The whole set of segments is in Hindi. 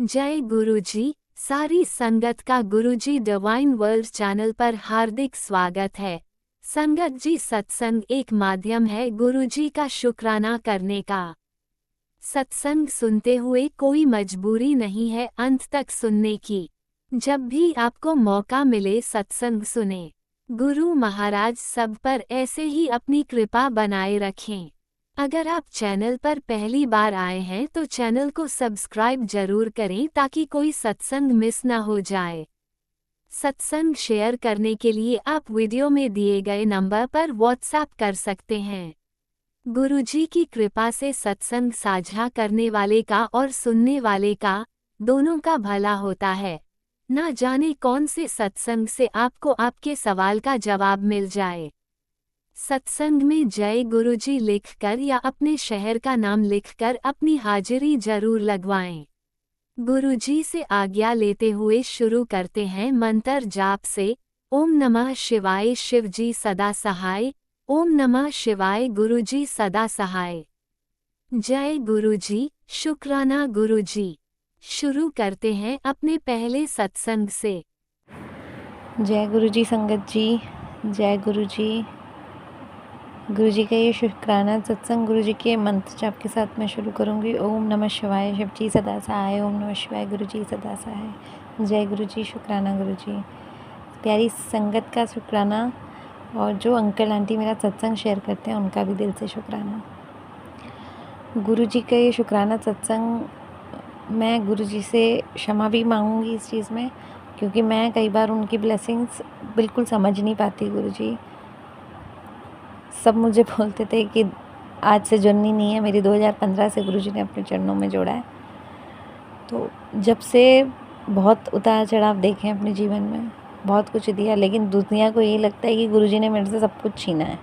जय गुरुजी। सारी संगत का गुरुजी डिवाइन वर्ल्ड चैनल पर हार्दिक स्वागत है। संगत जी, सत्संग एक माध्यम है गुरुजी का शुक्राना करने का। सत्संग सुनते हुए कोई मजबूरी नहीं है अंत तक सुनने की। जब भी आपको मौका मिले सत्संग सुने। गुरु महाराज सब पर ऐसे ही अपनी कृपा बनाए रखें। अगर आप चैनल पर पहली बार आए हैं तो चैनल को सब्सक्राइब जरूर करें ताकि कोई सत्संग मिस न हो जाए। सत्संग शेयर करने के लिए आप वीडियो में दिए गए नंबर पर व्हाट्सएप कर सकते हैं। गुरुजी की कृपा से सत्संग साझा करने वाले का और सुनने वाले का दोनों का भला होता है। ना जाने कौन से सत्संग से आपको आपके सवाल का जवाब मिल जाए। सत्संग में जय गुरुजी लिखकर या अपने शहर का नाम लिखकर अपनी हाजिरी जरूर लगवाएं। गुरुजी से आज्ञा लेते हुए शुरू करते हैं मंत्र जाप से। ओम नमः शिवाय शिवजी सदा सहाय। ओम नमः शिवाय गुरुजी सदा सहाय। जय गुरुजी, शुक्राना गुरुजी। शुरू करते हैं अपने पहले सत्संग से। जय गुरुजी संगत जी, जय गुरुजी। गुरुजी का ये शुक्राना सत्संग गुरुजी के मंत्र जाप के साथ मैं शुरू करूँगी। ओम नमः शिवाय शिवजी सदा सहाय। ओम नमः शिवाय गुरुजी सदा सहाय। जय गुरुजी, शुक्राना गुरुजी। प्यारी संगत का शुक्राना, और जो अंकल आंटी मेरा सत्संग शेयर करते हैं उनका भी दिल से शुक्राना। गुरुजी का ये शुक्राना सत्संग मैं गुरुजी से क्षमा भी मांगूंगी इस चीज़ में, क्योंकि मैं कई बार उनकी ब्लेसिंग्स बिल्कुल समझ नहीं पाती। गुरुजी सब मुझे बोलते थे कि आज से जुड़नी नहीं है मेरी। 2015 से गुरुजी ने अपने चरणों में जोड़ा है। तो जब से बहुत उतार चढ़ाव देखे हैं अपने जीवन में, बहुत कुछ दिया, लेकिन दुनिया को ये लगता है कि गुरुजी ने मेरे से सब कुछ छीना है।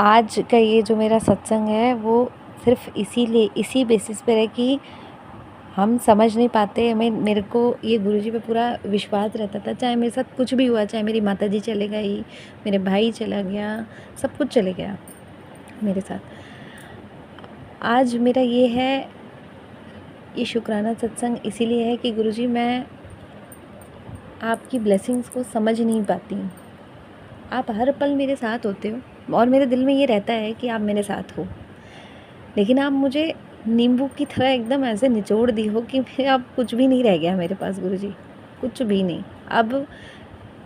आज का ये जो मेरा सत्संग है वो सिर्फ इसीलिए, इसी बेसिस पर है कि हम समझ नहीं पाते। मेरे को ये गुरुजी पे पूरा विश्वास रहता था, चाहे मेरे साथ कुछ भी हुआ, चाहे मेरी माताजी चले गई, मेरे भाई चला गया, सब कुछ चले गया मेरे साथ। आज मेरा ये है, ये शुक्राना सत्संग इसीलिए है कि गुरुजी मैं आपकी ब्लेसिंग्स को समझ नहीं पाती। आप हर पल मेरे साथ होते हो और मेरे दिल में ये रहता है कि आप मेरे साथ हो, लेकिन आप मुझे नींबू की तरह एकदम ऐसे निचोड़ दी हो कि अब कुछ भी नहीं रह गया मेरे पास। गुरुजी कुछ भी नहीं। अब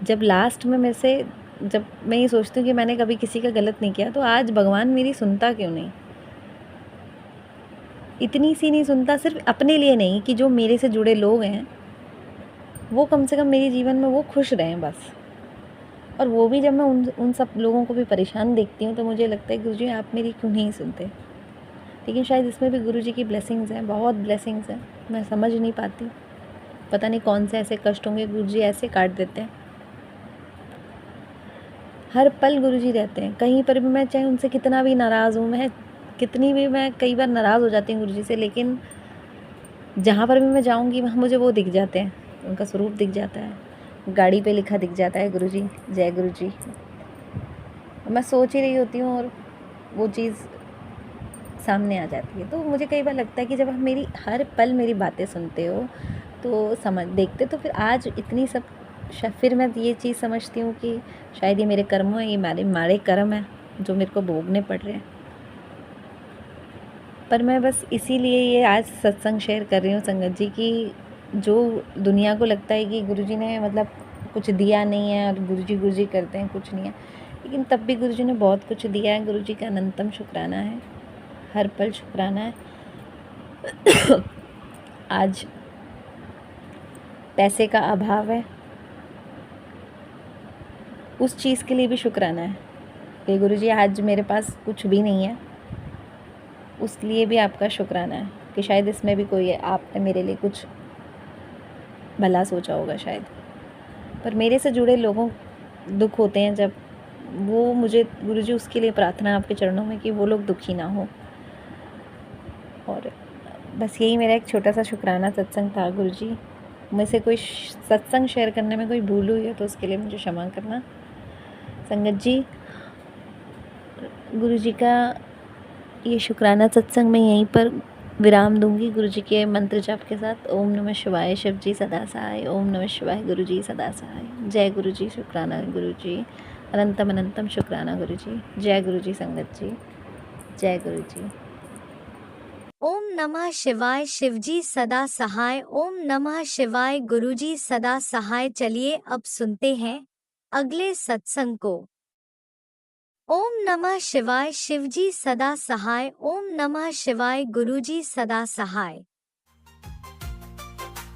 जब लास्ट में मेरे से, जब मैं ये सोचती हूँ कि मैंने कभी किसी का गलत नहीं किया, तो आज भगवान मेरी सुनता क्यों नहीं? इतनी सी नहीं सुनता, सिर्फ अपने लिए नहीं, कि जो मेरे से जुड़े लोग हैं वो कम से कम मेरे जीवन में वो खुश रहें बस। और वो भी जब मैं उन सब लोगों को भी परेशान देखती हूँ तो मुझे लगता है गुरुजी आप मेरी क्यों नहीं सुनते। लेकिन शायद इसमें भी गुरुजी की ब्लेसिंग्स हैं, बहुत ब्लेसिंग्स हैं। मैं समझ नहीं पाती, पता नहीं कौन से ऐसे कष्ट होंगे गुरुजी ऐसे काट देते हैं। हर पल गुरुजी रहते हैं, कहीं पर भी मैं चाहे उनसे कितना भी नाराज़ हूँ, मैं कई बार नाराज़ हो जाती हूँ गुरुजी से, लेकिन जहाँ पर भी मैं जाऊँगी वहाँ मुझे वो दिख जाते हैं, उनका स्वरूप दिख जाता है, गाड़ी पे लिखा दिख जाता है गुरुजी, जय गुरुजी। मैं सोच ही रही होती हूँ और वो चीज़ सामने आ जाती है। तो मुझे कई बार लगता है कि जब आप मेरी हर पल मेरी बातें सुनते हो तो समझ देखते, तो फिर आज इतनी सब, फिर मैं ये चीज़ समझती हूँ कि शायद ये मेरे कर्म हैं, ये मारे कर्म हैं जो मेरे को भोगने पड़ रहे हैं। पर मैं बस इसीलिए ये आज सत्संग शेयर कर रही हूँ संगत जी की, जो दुनिया को लगता है कि गुरुजी ने मतलब कुछ दिया नहीं है और गुरुजी करते हैं, कुछ नहीं है, लेकिन तब भी गुरुजी ने बहुत कुछ दिया है। गुरुजी का अनंतम शुक्राना है, हर पल शुक्राना है। आज पैसे का अभाव है, उस चीज़ के लिए भी शुक्राना है कि गुरुजी आज मेरे पास कुछ भी नहीं है, उस लिए भी आपका शुक्राना है कि शायद इसमें भी कोई आपने मेरे लिए कुछ भला सोचा होगा शायद। पर मेरे से जुड़े लोगों दुख होते हैं जब, वो मुझे गुरुजी उसके लिए प्रार्थना आपके चरणों में कि वो लोग दुखी ना हो। और बस यही मेरा एक छोटा सा शुक्राना सत्संग था। गुरुजी मुझसे कोई सत्संग शेयर करने में कोई भूल हुई है तो उसके लिए मुझे क्षमा करना। संगत जी, गुरुजी का ये शुक्राना सत्संग मैं यहीं पर विराम दूंगी गुरु जी के मंत्र जाप के साथ। ओम नमः शिवाय, शिव जी सदा सहाय। ओम नमः शिवाय, गुरु जी सदा सहाय। जय गुरु जी, शुक्राना गुरु जी, अनंतम अनंतम शुक्राना गुरु जी। जय गुरु जी संगत जी, जय गुरु जी। ओम नमः शिवाय, शिवजी सदा सहाय। ओम नमः शिवाय, गुरुजी सदा सहाय। चलिए अब सुनते हैं अगले सत्संग को। ओम नमः शिवाय, शिवजी सदा सहाय। ओम नमः शिवाय, गुरुजी सदा सहाय।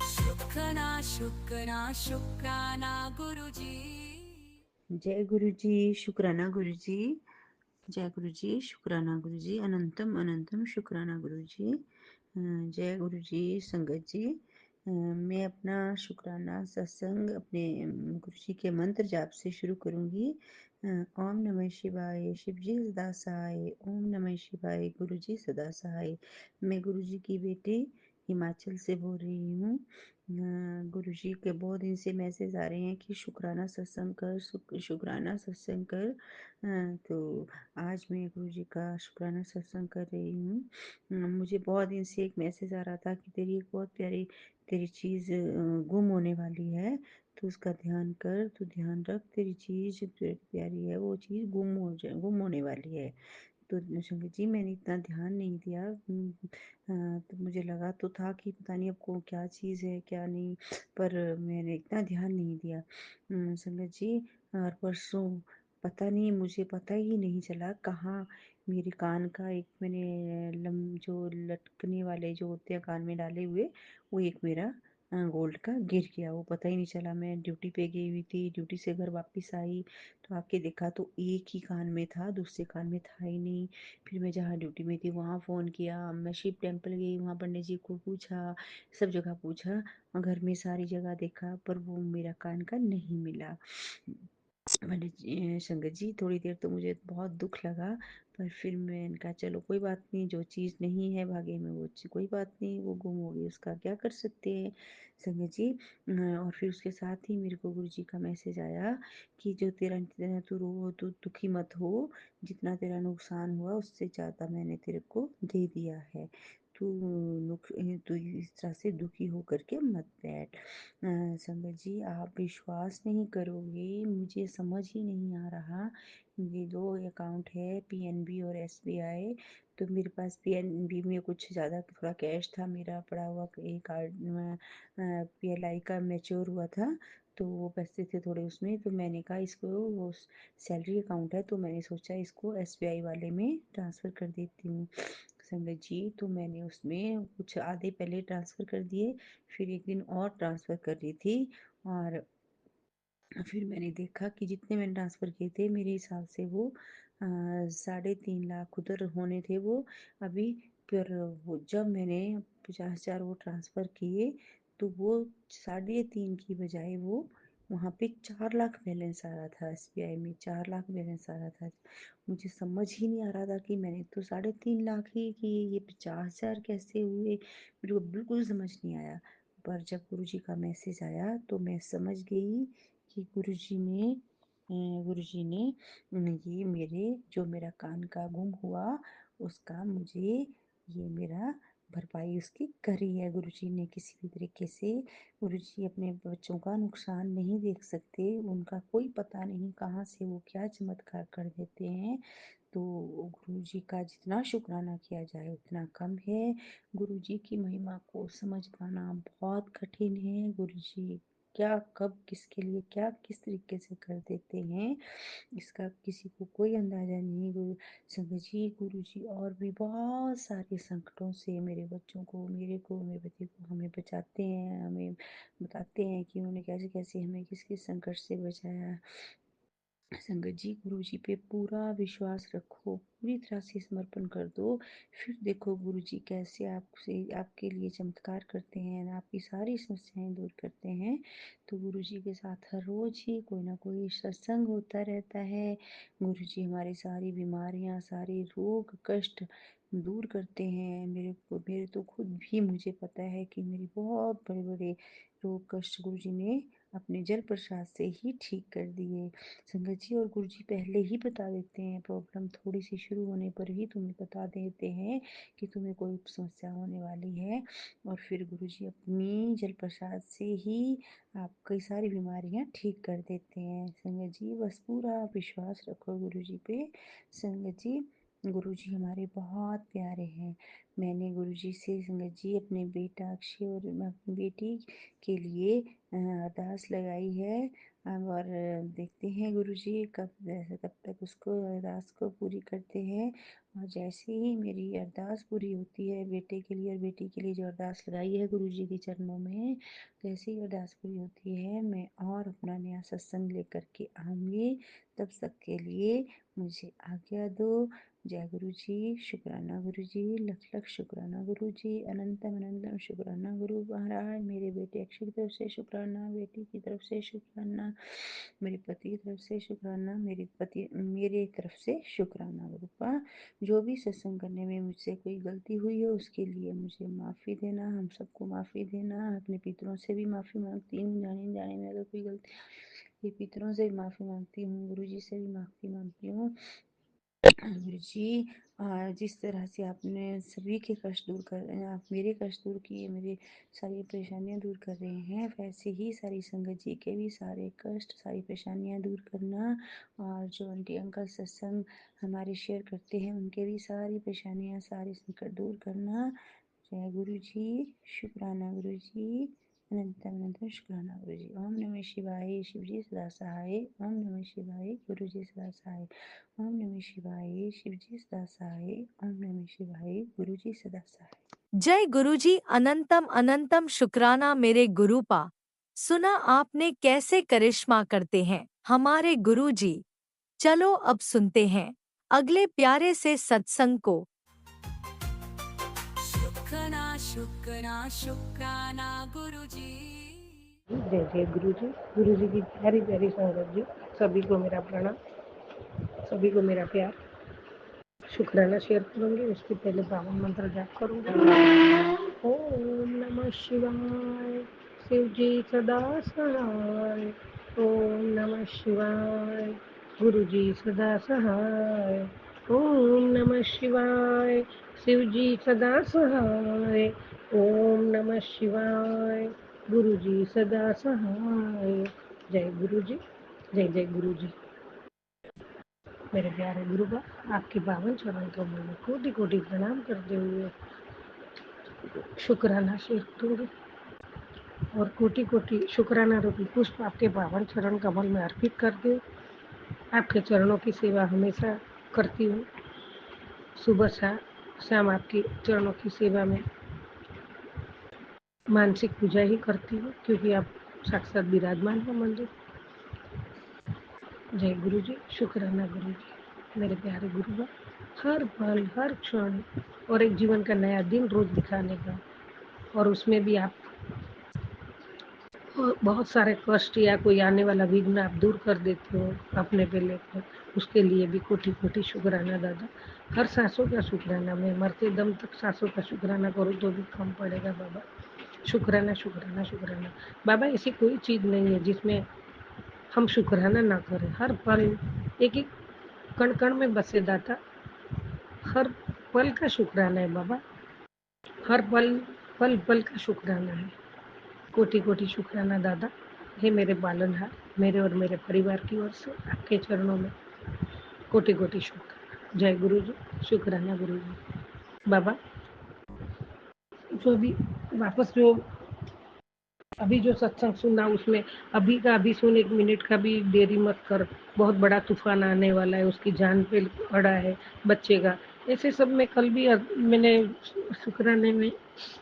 शुक्राना शुक्राना शुक्राना गुरुजी। जय गुरु जी, शुक्राना गुरु जी। जय गुरु जी, शुक्राना गुरु जी, अनंतम अनंतम शुक्राना गुरु जी। जय गुरु जी संगत जी। मैं अपना शुक्राना सत्संग अपने गुरु जी के मंत्र जाप से शुरू करूंगी। ओम नमः शिवाय, शिव जी सदा सहाय। ओम नमः शिवाय, गुरु जी सदा सहाय। मैं गुरु जी की बेटी हिमाचल से बोल रही हूँ। गुरु जी के बहुत दिन से मैसेज आ रहे हैं कि शुक्राना सत्संग कर, शुक्राना सत्संग कर। तो आज मैं गुरु जी का शुक्राना सत्संग कर रही हूँ। मुझे बहुत दिन से एक मैसेज आ रहा था कि तेरी एक बहुत प्यारी तेरी चीज़ गुम होने वाली है, तो उसका ध्यान कर, तो ध्यान रख, तेरी चीज़ जो प्यारी है वो चीज़ गुम होने वाली है। तो शंकर जी मैंने इतना ध्यान नहीं दिया। तो मुझे लगा तो था कि पता नहीं आपको क्या चीज़ है क्या नहीं, पर मैंने इतना ध्यान नहीं दिया। संगत जी, और परसों पता नहीं, मुझे पता ही नहीं चला कहाँ मेरे कान का एक मैंने जो लटकने वाले जो होते हैं कान में डाले हुए, वो एक मेरा गोल्ड का गिर गया। वो पता ही नहीं चला। मैं ड्यूटी पे गई हुई थी, ड्यूटी से घर वापस आई तो आके देखा तो एक ही कान में था, दूसरे कान में था ही नहीं। फिर मैं जहाँ ड्यूटी में थी वहाँ फ़ोन किया, मैं शिव टेम्पल गई, वहाँ पंडित जी को पूछा, सब जगह पूछा, और घर में सारी जगह देखा, पर वो मेरा कान का नहीं मिला। पंडित जी, शंकर जी, थोड़ी देर तो मुझे बहुत दुख लगा, पर फिर मैंने कहा चलो कोई बात नहीं, जो चीज़ नहीं है भाग्य में वो कोई बात नहीं, वो गुम हो गई, उसका क्या कर सकते हैं संगत जी। और फिर उसके साथ ही मेरे को गुरु जी का मैसेज आया कि जो तेरा तेरा तू रो, तू दुखी मत हो, जितना तेरा नुकसान हुआ उससे ज़्यादा मैंने तेरे को दे दिया है, तू तू इस तरह से दुखी होकर के मत बैठ। संगत जी, आप विश्वास नहीं करोगे, मुझे समझ ही नहीं आ रहा। ये दो अकाउंट है, पीएनबी और एसबीआई। तो मेरे पास पीएनबी में कुछ ज़्यादा थोड़ा कैश था मेरा पड़ा हुआ, एक कार्ड पीएलआई का मैच्योर हुआ था, तो वो पैसे थे थोड़े उसमें, तो मैंने कहा इसको, वो सैलरी अकाउंट है तो मैंने सोचा इसको एसबीआई वाले में ट्रांसफ़र कर देती हूँ। संगत जी, तो मैंने उसमें कुछ आधे पहले ट्रांसफ़र कर दिए, फिर एक दिन और ट्रांसफ़र कर रही थी, और फिर मैंने देखा कि जितने मैंने ट्रांसफ़र किए थे मेरे हिसाब से वो 3.5 लाख उधर होने थे वो अभी। फिर वो जब मैंने 50,000 वो ट्रांसफ़र किए, तो वो 3.5 की बजाय वो वहाँ पे 4 लाख बैलेंस आ रहा था, एसबीआई में 4 लाख बैलेंस आ रहा था। मुझे समझ ही नहीं आ रहा था कि मैंने तो 3.5 लाख ही किए, ये 50,000 कैसे हुए, मेरे को बिल्कुल समझ नहीं आया। पर जब गुरुजी का मैसेज आया तो मैं समझ गई कि गुरुजी ने ये मेरे जो मेरा कान का गुम हुआ उसका मुझे ये मेरा भरपाई उसकी करी है गुरुजी ने किसी भी तरीके से। गुरुजी अपने बच्चों का नुकसान नहीं देख सकते, उनका कोई पता नहीं कहाँ से वो क्या चमत्कार कर देते हैं। तो गुरुजी का जितना शुक्राना किया जाए उतना कम है। गुरुजी की महिमा को समझ पाना बहुत कठिन है। गुरुजी क्या कब किसके लिए क्या किस तरीके से कर देते हैं, इसका किसी को कोई अंदाज़ा नहीं। गुरु जी और भी बहुत सारे संकटों से मेरे बच्चों को, मेरे पति को हमें बचाते हैं, हमें बताते हैं कि उन्होंने कैसे कैसे हमें किस किस संकट से बचाया। संगत जी, गुरु जी पे पूरा विश्वास रखो, पूरी तरह से समर्पण कर दो, फिर देखो गुरु जी कैसे आपसे आपके लिए चमत्कार करते हैं, आपकी सारी समस्याएं दूर करते हैं। तो गुरु जी के साथ हर रोज ही कोई ना कोई सत्संग होता रहता है। गुरु जी हमारी सारी बीमारियां, सारे रोग कष्ट दूर करते हैं। मेरे तो खुद भी मुझे पता है कि मेरी बहुत बड़े बड़े रोग कष्ट गुरु जी ने अपने जल प्रसाद से ही ठीक कर दिए। संगत जी और गुरु जी पहले ही बता देते हैं, प्रॉब्लम थोड़ी सी शुरू होने पर ही तुम्हें बता देते हैं कि तुम्हें कोई समस्या होने वाली है, और फिर गुरु जी अपनी जल प्रसाद से ही आप कई सारी बीमारियां ठीक कर देते हैं। संगत जी बस पूरा विश्वास रखो गुरु जी पे। संगत जी गुरु जी हमारे बहुत प्यारे हैं। मैंने गुरु जी से संगत जी अपने बेटा अक्षय और अपनी बेटी के लिए अरदास लगाई है, और देखते हैं गुरु जी कब तक उसको अरदास को पूरी करते हैं। और जैसे ही मेरी अरदास पूरी होती है बेटे के लिए और बेटी के लिए जो अरदास लगाई है गुरु जी के चरणों में, जैसे ही अरदास पूरी होती है मैं और अपना नया सत्संग लेकर के आऊँगी। तब तक के लिए मुझे आज्ञा दो। जय गुरु जी, शुक्राना गुरु जी, लख लख शुक्राना गुरु जी, अनंतम अनंतम शुक्राना गुरु महाराज। मेरे बेटे अक्षय की तरफ से शुक्राना, बेटी की तरफ से शुक्राना, मेरे पति की तरफ से शुक्राना, मेरे तरफ से शुक्राना गुरु पा। जो भी सत्संग करने में मुझसे कोई गलती हुई हो उसके लिए मुझे माफ़ी देना, हम सबको माफ़ी देना। अपने पितरों से भी माफ़ी मांगती हूँ, जाने जाने में अगर कोई गलती, ये पितरों से भी माफ़ी मांगती हूँ, गुरु जी से भी माफ़ी मांगती हूँ। गुरु जी जिस तरह से आपने सभी के कष्ट दूर कर, आप मेरे कष्ट दूर किए, मेरे सारी परेशानियां दूर कर रहे हैं, वैसे ही सारी संगत जी के भी सारे कष्ट सारी परेशानियां दूर करना। और जो आंटी अंकल सत्संग हमारे शेयर करते हैं उनके भी सारी परेशानियां सारे संकट दूर करना। जय गुरु जी, शुक्राना गुरु जी, अनंतम अनंतम शुक्राना गुरु जी। ओम नमः शिवाय, शिव जी सदा सहाय। ओम नमः शिवाय, गुरु जी सदा सहाय। ओम नमः शिवाय, शिव जी सदा सहाय। ओम नमः शिवाय, गुरु जी सदा सहाय। जय गुरुजी, अनंतम अनंतम शुक्राना मेरे गुरुपा। सुना आपने कैसे करिश्मा करते हैं हमारे गुरुजी। चलो अब सुनते हैं अगले प्यारे से सत्संग को। शुक्राना शुक्राना शुक्राना गुरुजी। जय जय गुरु जी की प्यारी प्यारी संगत जी, सभी को मेरा प्रणाम, सभी को मेरा प्यार। शुक्राना शेयर करूंगी, उसके पहले पावन मंत्र जाप करूंगी। ओम नमः शिवाय, शिव जी सदा सहाय। ओम नमः शिवाय, गुरु जी सदा सहाय। ओम नमः शिवाय, शिव जी सदा सहाय। ओम नमः शिवाय, गुरु जी सदा सहाय। जय गुरु जी, जय जय गुरु जी। मेरे प्यारे गुरु बा, आपके पावन चरण कमलों में कोटि कोटि प्रणाम करते हुए शुक्राना शेयर करूंगी, और कोटि कोटि शुक्राना रूपी पुष्प आपके पावन चरण कमल में अर्पित करती हूँ। आपके चरणों की सेवा हमेशा करती हूँ, सुबह शाम आपके चरणों की सेवा में मानसिक पूजा ही करती हूँ, क्योंकि आप साक्षात विराजमान हो मंदिर। जय गुरु जी, शुक्राना गुरु जी। मेरे प्यारे गुरु बा, हर पल हर क्षण और एक जीवन का नया दिन रोज दिखाने का, और उसमें भी आप बहुत सारे कष्ट या कोई आने वाला विघ्न आप दूर कर देते हो अपने पे लेकर, उसके लिए भी कोटि कोटि शुक्राना दादा। हर सांसों का शुक्राना, मैं मरते दम तक सांसों का शुक्राना करूँ तो भी कम पड़ेगा बाबा। शुक्राना शुक्राना शुक्राना बाबा। ऐसी कोई चीज़ नहीं है जिसमें हम शुक्राना ना करें। हर पल एक एक कण कण में बसे दाता, हर पल का शुक्राना है बाबा। हर पल पल पल का शुक्राना है। कोटि कोटि शुक्राना दादा। हे मेरे पालनहार, मेरे और मेरे परिवार की ओर से आपके चरणों में कोटि कोटि शुक्राना। जय गुरु जी, शुक्राना गुरु जी। बाबा जो भी वापस जो अभी जो सत्संग सुनना, उसमें अभी का अभी सुन, 1 मिनट का भी देरी मत कर। बहुत बड़ा तूफान आने वाला है, उसकी जान पे अड़ा है बच्चे का। ऐसे सब में कल भी मैंने शुक्राने में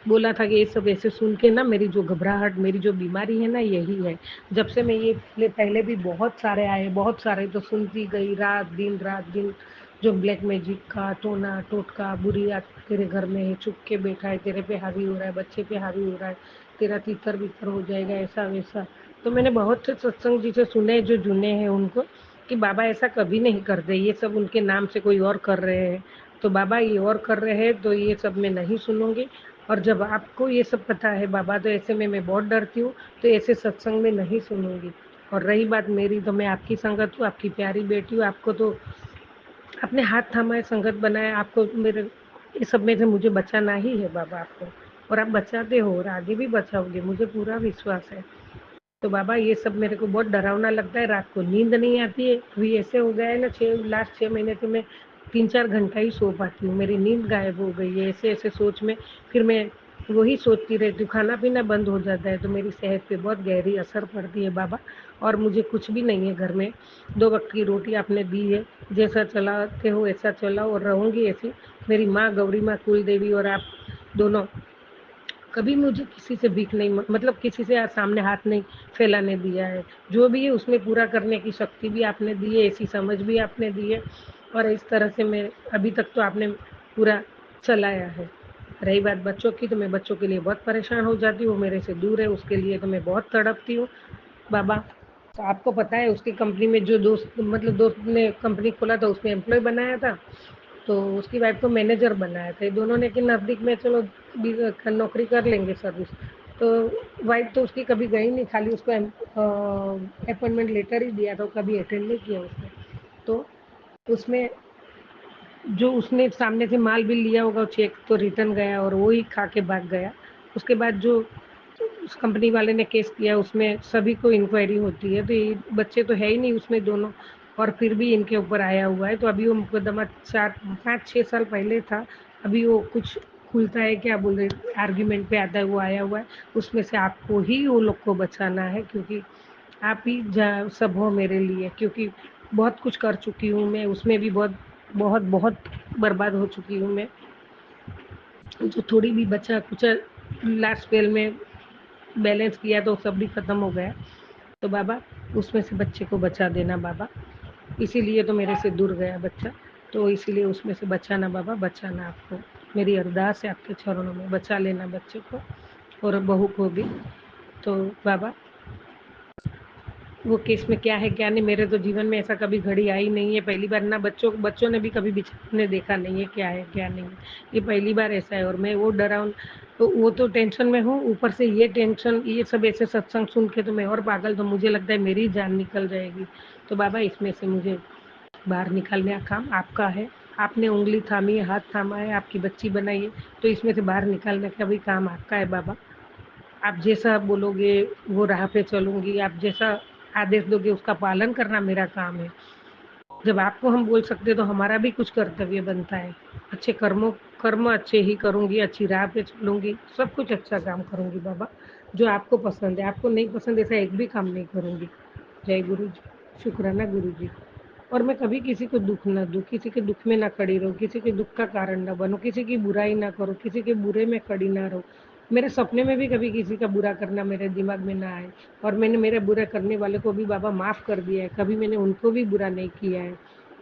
बोला था कि ये सब ऐसे सुन के ना, मेरी जो घबराहट, मेरी जो बीमारी है ना, यही है। जब से मैं ये पहले भी बहुत सारे आए, बहुत सारे तो सुनती गई, रात दिन जो ब्लैक मैजिक का टोना टोटका, बुरी आत्मा तेरे घर में है, चुप के बैठा है, तेरे पे हावी हो रहा है, बच्चे पे हावी हो रहा है, तेरा तितर बितर हो जाएगा, ऐसा वैसा। तो मैंने बहुत से सत्संग जी से सुने, जो जुने हैं उनको, कि बाबा ऐसा कभी नहीं करते, ये सब उनके नाम से कोई और कर रहे हैं। तो बाबा ये और कर रहे हैं तो ये सब मैं नहीं सुनूंगी। और जब आपको ये सब पता है बाबा, तो ऐसे में मैं बहुत डरती हूँ, तो ऐसे सत्संग में नहीं सुनूंगी। और रही बात मेरी, तो मैं आपकी संगत हूँ, आपकी प्यारी बेटी हूँ। आपको तो अपने हाथ थामा है, संगत बनाए, आपको मेरे ये सब में से मुझे बचाना ही है बाबा आपको। और आप बचाते हो और आगे भी बचाओगे, मुझे पूरा विश्वास है। तो बाबा ये सब मेरे को बहुत डरावना लगता है, रात को नींद नहीं आती है। अभी ऐसे हो गया है ना, लास्ट 6 महीने से मैं 3-4 घंटा ही सो पाती हूँ, मेरी नींद गायब हो गई है। ऐसे ऐसे सोच में फिर मैं वही सोचती रहती हूँ, खाना पीना बंद हो जाता है, तो मेरी सेहत पे बहुत गहरी असर पड़ती है बाबा। और मुझे कुछ भी नहीं है घर में, 2 वक्त की रोटी आपने दी है, जैसा चलाते हो ऐसा चलाओ और रहूँगी ऐसी। मेरी माँ गौरी माँ कुल देवी और आप दोनों, कभी मुझे किसी से भीख नहीं मतलब किसी से सामने हाथ नहीं फैलाने दिया है। जो भी है उसमें पूरा करने की शक्ति भी आपने दी है, ऐसी समझ भी आपने दी है। और इस तरह से मैं अभी तक तो आपने पूरा चलाया है। रही बात बच्चों की, तो मैं बच्चों के लिए बहुत परेशान हो जाती हूँ, मेरे से दूर है, उसके लिए तो मैं बहुत तड़पती हूँ बाबा। तो आपको पता है उसकी कंपनी में जो दोस्त ने कंपनी खोला था, उसमें एम्प्लॉय बनाया था, तो उसकी वाइफ को मैनेजर बनाया था। ये दोनों ने कि नज़दीक में चलो नौकरी कर लेंगे सर्विस। तो वाइफ तो उसकी कभी गई नहीं, खाली उसको अपॉइंटमेंट लेटर ही दिया था, कभी अटेंड नहीं किया उसने। तो उसमें जो उसने सामने से माल बिल लिया होगा, चेक तो रिटर्न गया और वो ही खा के भाग गया। उसके बाद जो उस कंपनी वाले ने केस किया, उसमें सभी को इंक्वायरी होती है, तो ये बच्चे तो है ही नहीं उसमें दोनों, और फिर भी इनके ऊपर आया हुआ है। तो अभी वो मुकदमा 4-5-6 साल पहले था, अभी वो कुछ खुलता है, क्या बोल रहे आर्ग्यूमेंट पे आता है, वो आया हुआ है। उसमें से आपको ही वो लोग को बचाना है, क्योंकि आप ही सब हो मेरे लिए, क्योंकि बहुत कुछ कर चुकी हूँ मैं, उसमें भी बहुत बहुत बहुत बर्बाद हो चुकी हूँ मैं। जो थोड़ी भी बचा कुचा लास्ट स्पेल में बैलेंस किया, तो सब भी खत्म हो गया। तो बाबा उसमें से बच्चे को बचा देना बाबा, इसीलिए तो मेरे से दूर गया बच्चा, तो इसीलिए उसमें से बचाना बाबा, बचाना। आपको मेरी अरदास है आपके चरणों में, बचा लेना बच्चे को और बहू को भी। तो बाबा वो केस में क्या है क्या नहीं, मेरे तो जीवन में ऐसा कभी घड़ी आई नहीं है, पहली बार ना। बच्चों ने भी कभी ने देखा नहीं है क्या है क्या नहीं, ये पहली बार ऐसा है। और मैं वो डरा हूँ, तो वो तो टेंशन में हूँ, ऊपर से ये टेंशन, ये सब ऐसे सत्संग सुन के तो मैं और पागल, तो मुझे लगता है मेरी जान निकल जाएगी। तो बाबा इसमें से मुझे बाहर निकालने का काम आपका है। आपने उंगली थामी है, हाथ थामा है, आपकी बच्ची बनाई है, तो इसमें से बाहर निकालने का भी काम आपका है बाबा। आप जैसा बोलोगे वो राह पे चलूंगी, आप जैसा आदेश दोगे उसका पालन करना मेरा काम है। जब आपको हम बोल सकते तो हमारा भी कुछ कर्तव्य बनता है। अच्छे कर्म अच्छे ही करूंगी, अच्छी राह पे चलूंगी, सब कुछ अच्छा काम करूंगी बाबा, जो आपको पसंद है। आपको नहीं पसंद ऐसा एक भी काम नहीं करूंगी। जय गुरु जी, शुक्राना गुरु जी। और मैं कभी किसी को दुख ना दूं, किसी के दुख में ना खड़ी रहूं, किसी के दुख का कारण ना बनूं, किसी की बुराई ना करूं, किसी के बुरे में खड़ी ना रहूं। मेरे सपने में भी कभी किसी का बुरा करना मेरे दिमाग में ना आए। और मैंने मेरे बुरा करने वाले को भी बाबा माफ़ कर दिया है, कभी मैंने उनको भी बुरा नहीं किया है।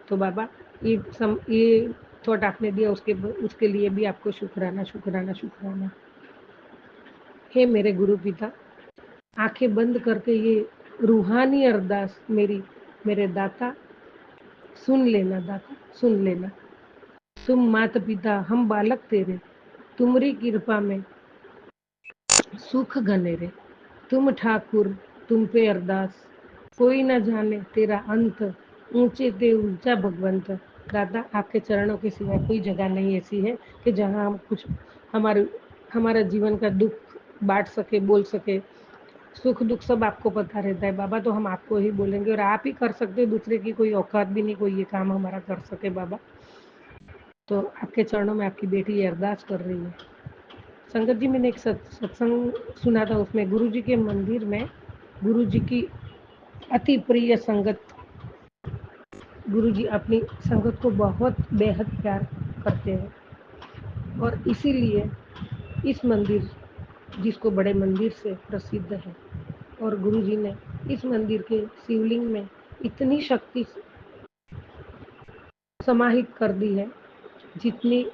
तो बाबा ये थॉट आपने दिया, उसके लिए भी आपको शुक्राना शुक्राना शुक्राना। हे मेरे गुरु पिता, आंखें बंद करके ये रूहानी अरदास मेरी, मेरे दाता सुन लेना, दाता सुन लेना। तुम माता पिता हम बालक तेरे, तुम्हारी कृपा में सुख घने रे। तुम ठाकुर तुम पे अरदास, कोई न जाने तेरा अंत, ऊंचे ते ऊंचा भगवंत। दादा आपके चरणों के सिवा कोई जगह नहीं ऐसी है कि जहाँ हम कुछ हमारे हमारा जीवन का दुख बांट सके, बोल सके। सुख दुख सब आपको पता रहता है बाबा, तो हम आपको ही बोलेंगे, और आप ही कर सकते हो, दूसरे की कोई औकात भी नहीं कोई ये काम हमारा कर सके बाबा। तो आपके चरणों में आपकी बेटी ये अरदास कर रही है। संगत जी, मैंने एक सत्संग सुना था, उसमें गुरु जी के मंदिर में गुरु जी की अति प्रिय संगत, गुरु जी अपनी संगत को बहुत बेहद प्यार करते हैं। और इसीलिए इस मंदिर, जिसको बड़े मंदिर से प्रसिद्ध है, और गुरु जी ने इस मंदिर के शिवलिंग में इतनी शक्ति समाहित कर दी है, जितनी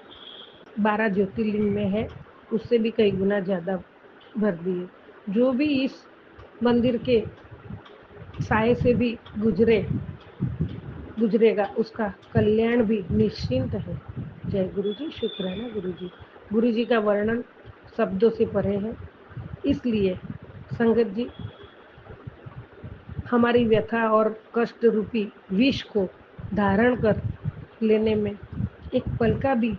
12 ज्योतिर्लिंग में है उससे भी कई गुना ज़्यादा भर दी है। जो भी इस मंदिर के साए से भी गुजरेगा उसका कल्याण भी निश्चिंत है। जय गुरु जी, शुक्राना गुरु जी। गुरु जी का वर्णन शब्दों से परे है। इसलिए संगत जी, हमारी व्यथा और कष्ट रूपी विष को धारण कर लेने में एक पल का भी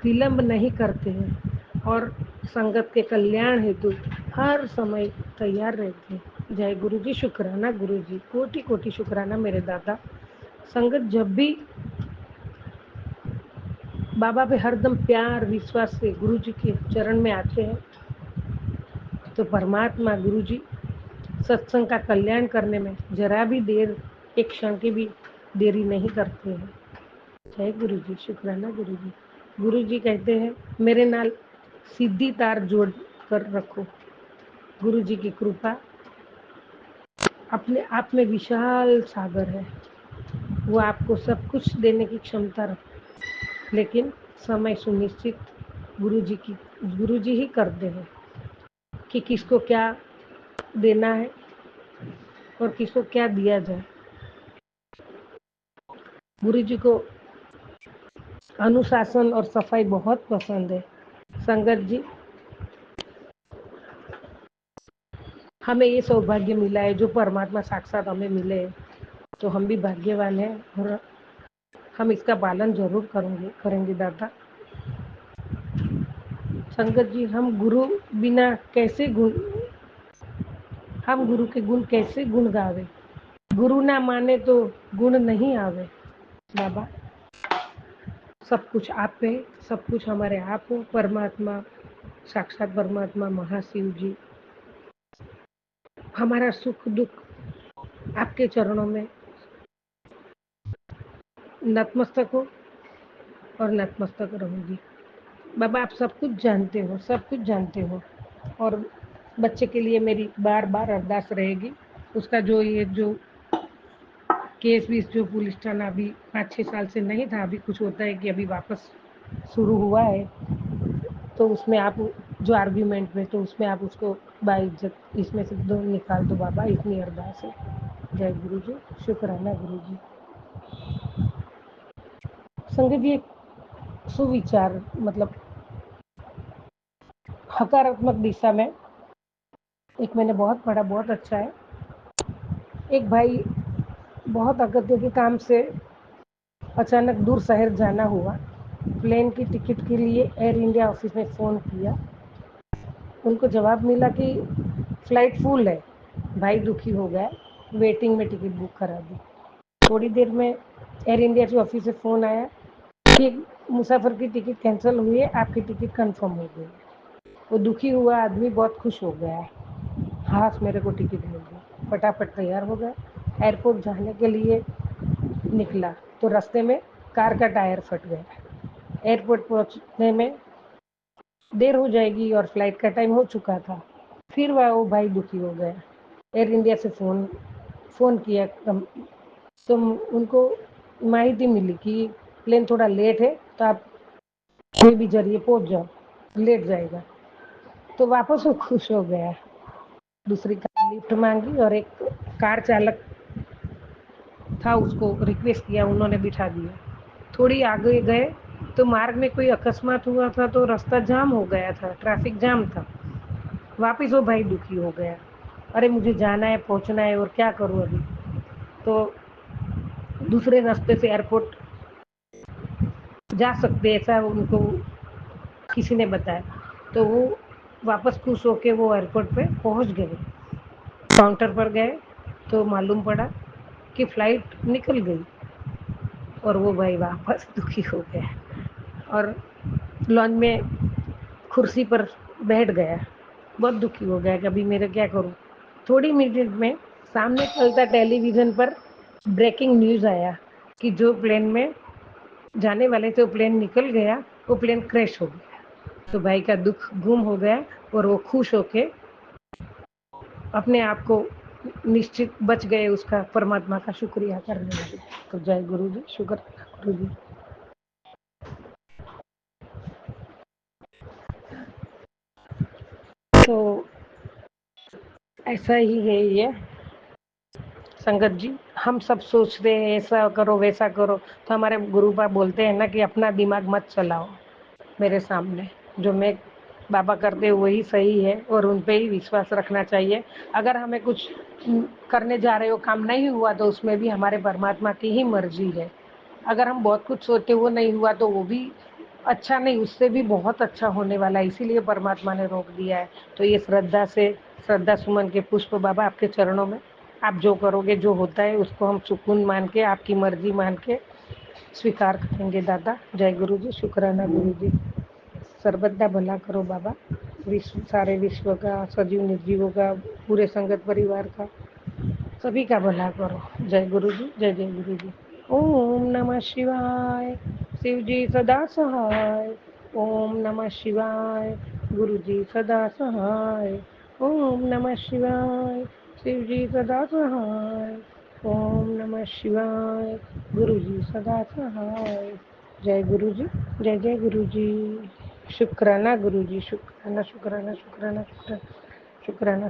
विलंब नहीं करते हैं और संगत के कल्याण हेतु हर समय तैयार रहते हैं। जय गुरु जी, शुक्राना गुरु जी, कोटि कोटि शुक्राना मेरे दादा। संगत जब भी बाबा पे हरदम प्यार विश्वास से गुरु जी के चरण में आते हैं तो परमात्मा गुरु जी सत्संग का कल्याण करने में जरा भी देर, एक क्षण की भी देरी नहीं करते हैं। जय गुरु जी, शुक्राना गुरु जी। गुरु जी कहते हैं मेरे नाल सीधी तार जोड़ कर रखो। गुरु जी की कृपा अपने आप में विशाल सागर है। वो आपको सब कुछ देने की क्षमता रखते, लेकिन समय सुनिश्चित गुरु जी ही करते हैं कि किसको क्या देना है और किसको क्या दिया जाए। गुरु जी को अनुशासन और सफाई बहुत पसंद है। संगत जी, हमें ये सौभाग्य मिला है जो परमात्मा साक्षात हमें मिले हैं, तो हम भी भाग्यवान हैं और हम इसका पालन जरूर करेंगे दादा। संगत जी, हम गुरु के गुण कैसे गुण गावे। गुरु ना माने तो गुण नहीं आवे। बाबा, सब कुछ आप पे, सब कुछ हमारे आप हो। परमात्मा, साक्षात परमात्मा महाशिव जी, हमारा सुख दुख आपके चरणों में नतमस्तक हो और नतमस्तक रहूंगी। बाबा, आप सब कुछ जानते हो, सब कुछ जानते हो। और बच्चे के लिए मेरी बार बार अरदास रहेगी। उसका जो केस भी जो पुलिस थाना अभी 5-6 साल से नहीं था, अभी कुछ होता है कि अभी वापस शुरू हुआ है, तो उसमें आप जो आर्ग्यूमेंट में, तो उसमें आप उसको बाइज्जत इसमें से दो निकाल दो बाबा, इतनी अरदास है। जय गुरु जी, शुक्राना गुरु जी। संगत जी, एक सुविचार मतलब सकारात्मक दिशा में एक मैंने बहुत पढ़ा, बहुत अच्छा है। एक भाई बहुत अगत्य के काम से अचानक दूर शहर जाना हुआ। प्लेन की टिकट के लिए एयर इंडिया ऑफिस में फ़ोन किया। उनको जवाब मिला कि फ्लाइट फुल है। भाई दुखी हो गया, वेटिंग में टिकट बुक करा दी। थोड़ी देर में एयर इंडिया के ऑफिस से फ़ोन आया कि मुसाफिर की टिकट कैंसिल हुई है, आपकी टिकट कंफर्म हो गई। वो दुखी हुआ आदमी बहुत खुश हो गया है, हाँ मेरे को टिकट मिल गई। फटाफट तैयार हो गया, एयरपोर्ट जाने के लिए निकला तो रास्ते में कार का टायर फट गया। एयरपोर्ट पहुंचने में देर हो जाएगी और फ्लाइट का टाइम हो चुका था। फिर वो भाई दुखी हो गया, एयर इंडिया से फ़ोन किया तो उनको माहिती मिली कि प्लेन थोड़ा लेट है, तो आप कोई भी जरिए पहुंच जाओ, लेट जाएगा। तो वापस वो खुश हो गया, दूसरी कार लिफ्ट मांगी और एक कार चालक था, उसको रिक्वेस्ट किया, उन्होंने बिठा दिया। थोड़ी आगे गए तो मार्ग में कोई अकस्मात हुआ था, तो रास्ता जाम हो गया था, ट्रैफिक जाम था। वापस वो भाई दुखी हो गया, अरे मुझे जाना है, पहुंचना है और क्या करूं अभी। तो दूसरे रास्ते से एयरपोर्ट जा सकते, ऐसा उनको किसी ने बताया। तो वो वापस खुश होके वो एयरपोर्ट पे पहुंच गए। काउंटर पर गए तो मालूम पड़ा कि फ्लाइट निकल गई और वो भाई वापस दुखी हो गया और लॉन्च में कुर्सी पर बैठ गया, बहुत दुखी हो गया कि अभी मेरे क्या करूं। थोड़ी मिनट में सामने चलता टेलीविज़न पर ब्रेकिंग न्यूज़ आया कि जो प्लेन में जाने वाले थे वो प्लेन निकल गया, वो प्लेन क्रैश हो गया। तो भाई का दुख गुम हो गया और वो खुश होके अपने आप को निश्चित बच गए, उसका परमात्मा का शुक्रिया करने लगे। तो जय गुरु जी, शुक्र गुरु जी। तो ऐसा ही है ये संगत जी। हम सब सोचते हैं ऐसा करो वैसा करो, तो हमारे गुरु बाबा बोलते हैं ना कि अपना दिमाग मत चलाओ मेरे सामने। जो मैं बाबा करते वही सही है और उन पे ही विश्वास रखना चाहिए। अगर हमें कुछ करने जा रहे हो काम नहीं हुआ तो उसमें भी हमारे परमात्मा की ही मर्जी है। अगर हम बहुत कुछ सोचते वो नहीं हुआ तो वो भी अच्छा नहीं, उससे भी बहुत अच्छा होने वाला है, इसीलिए परमात्मा ने रोक दिया है। तो ये श्रद्धा सुमन के पुष्प बाबा आपके चरणों में, आप जो करोगे जो होता है उसको हम सुकून मान के आपकी मर्जी मान के स्वीकार करेंगे दादा। जय गुरु जी, शुक्राना गुरु जी। सर्वदा भला करो बाबा, सारे विश्व का, सजीव निर्जीवों का, पूरे संगत परिवार का, सभी का भला करो। जय गुरु जी, जय जय गुरु जी। ओम नमः शिवाय। शिव जी सदा सहाय। ओम नमः शिवाय। गुरु जी सदा सहाय। ओम नमः शिवाय। शिव जी सदा सहाय। ओम नमः शिवाय। गुरु जी सदा सहाय। जय गुरु जी, जय जय गुरु जी। शुक्राना गुरु जी, शुक्राना शुक्राना शुक्राना शुक्राना शुक्राना शुक्राना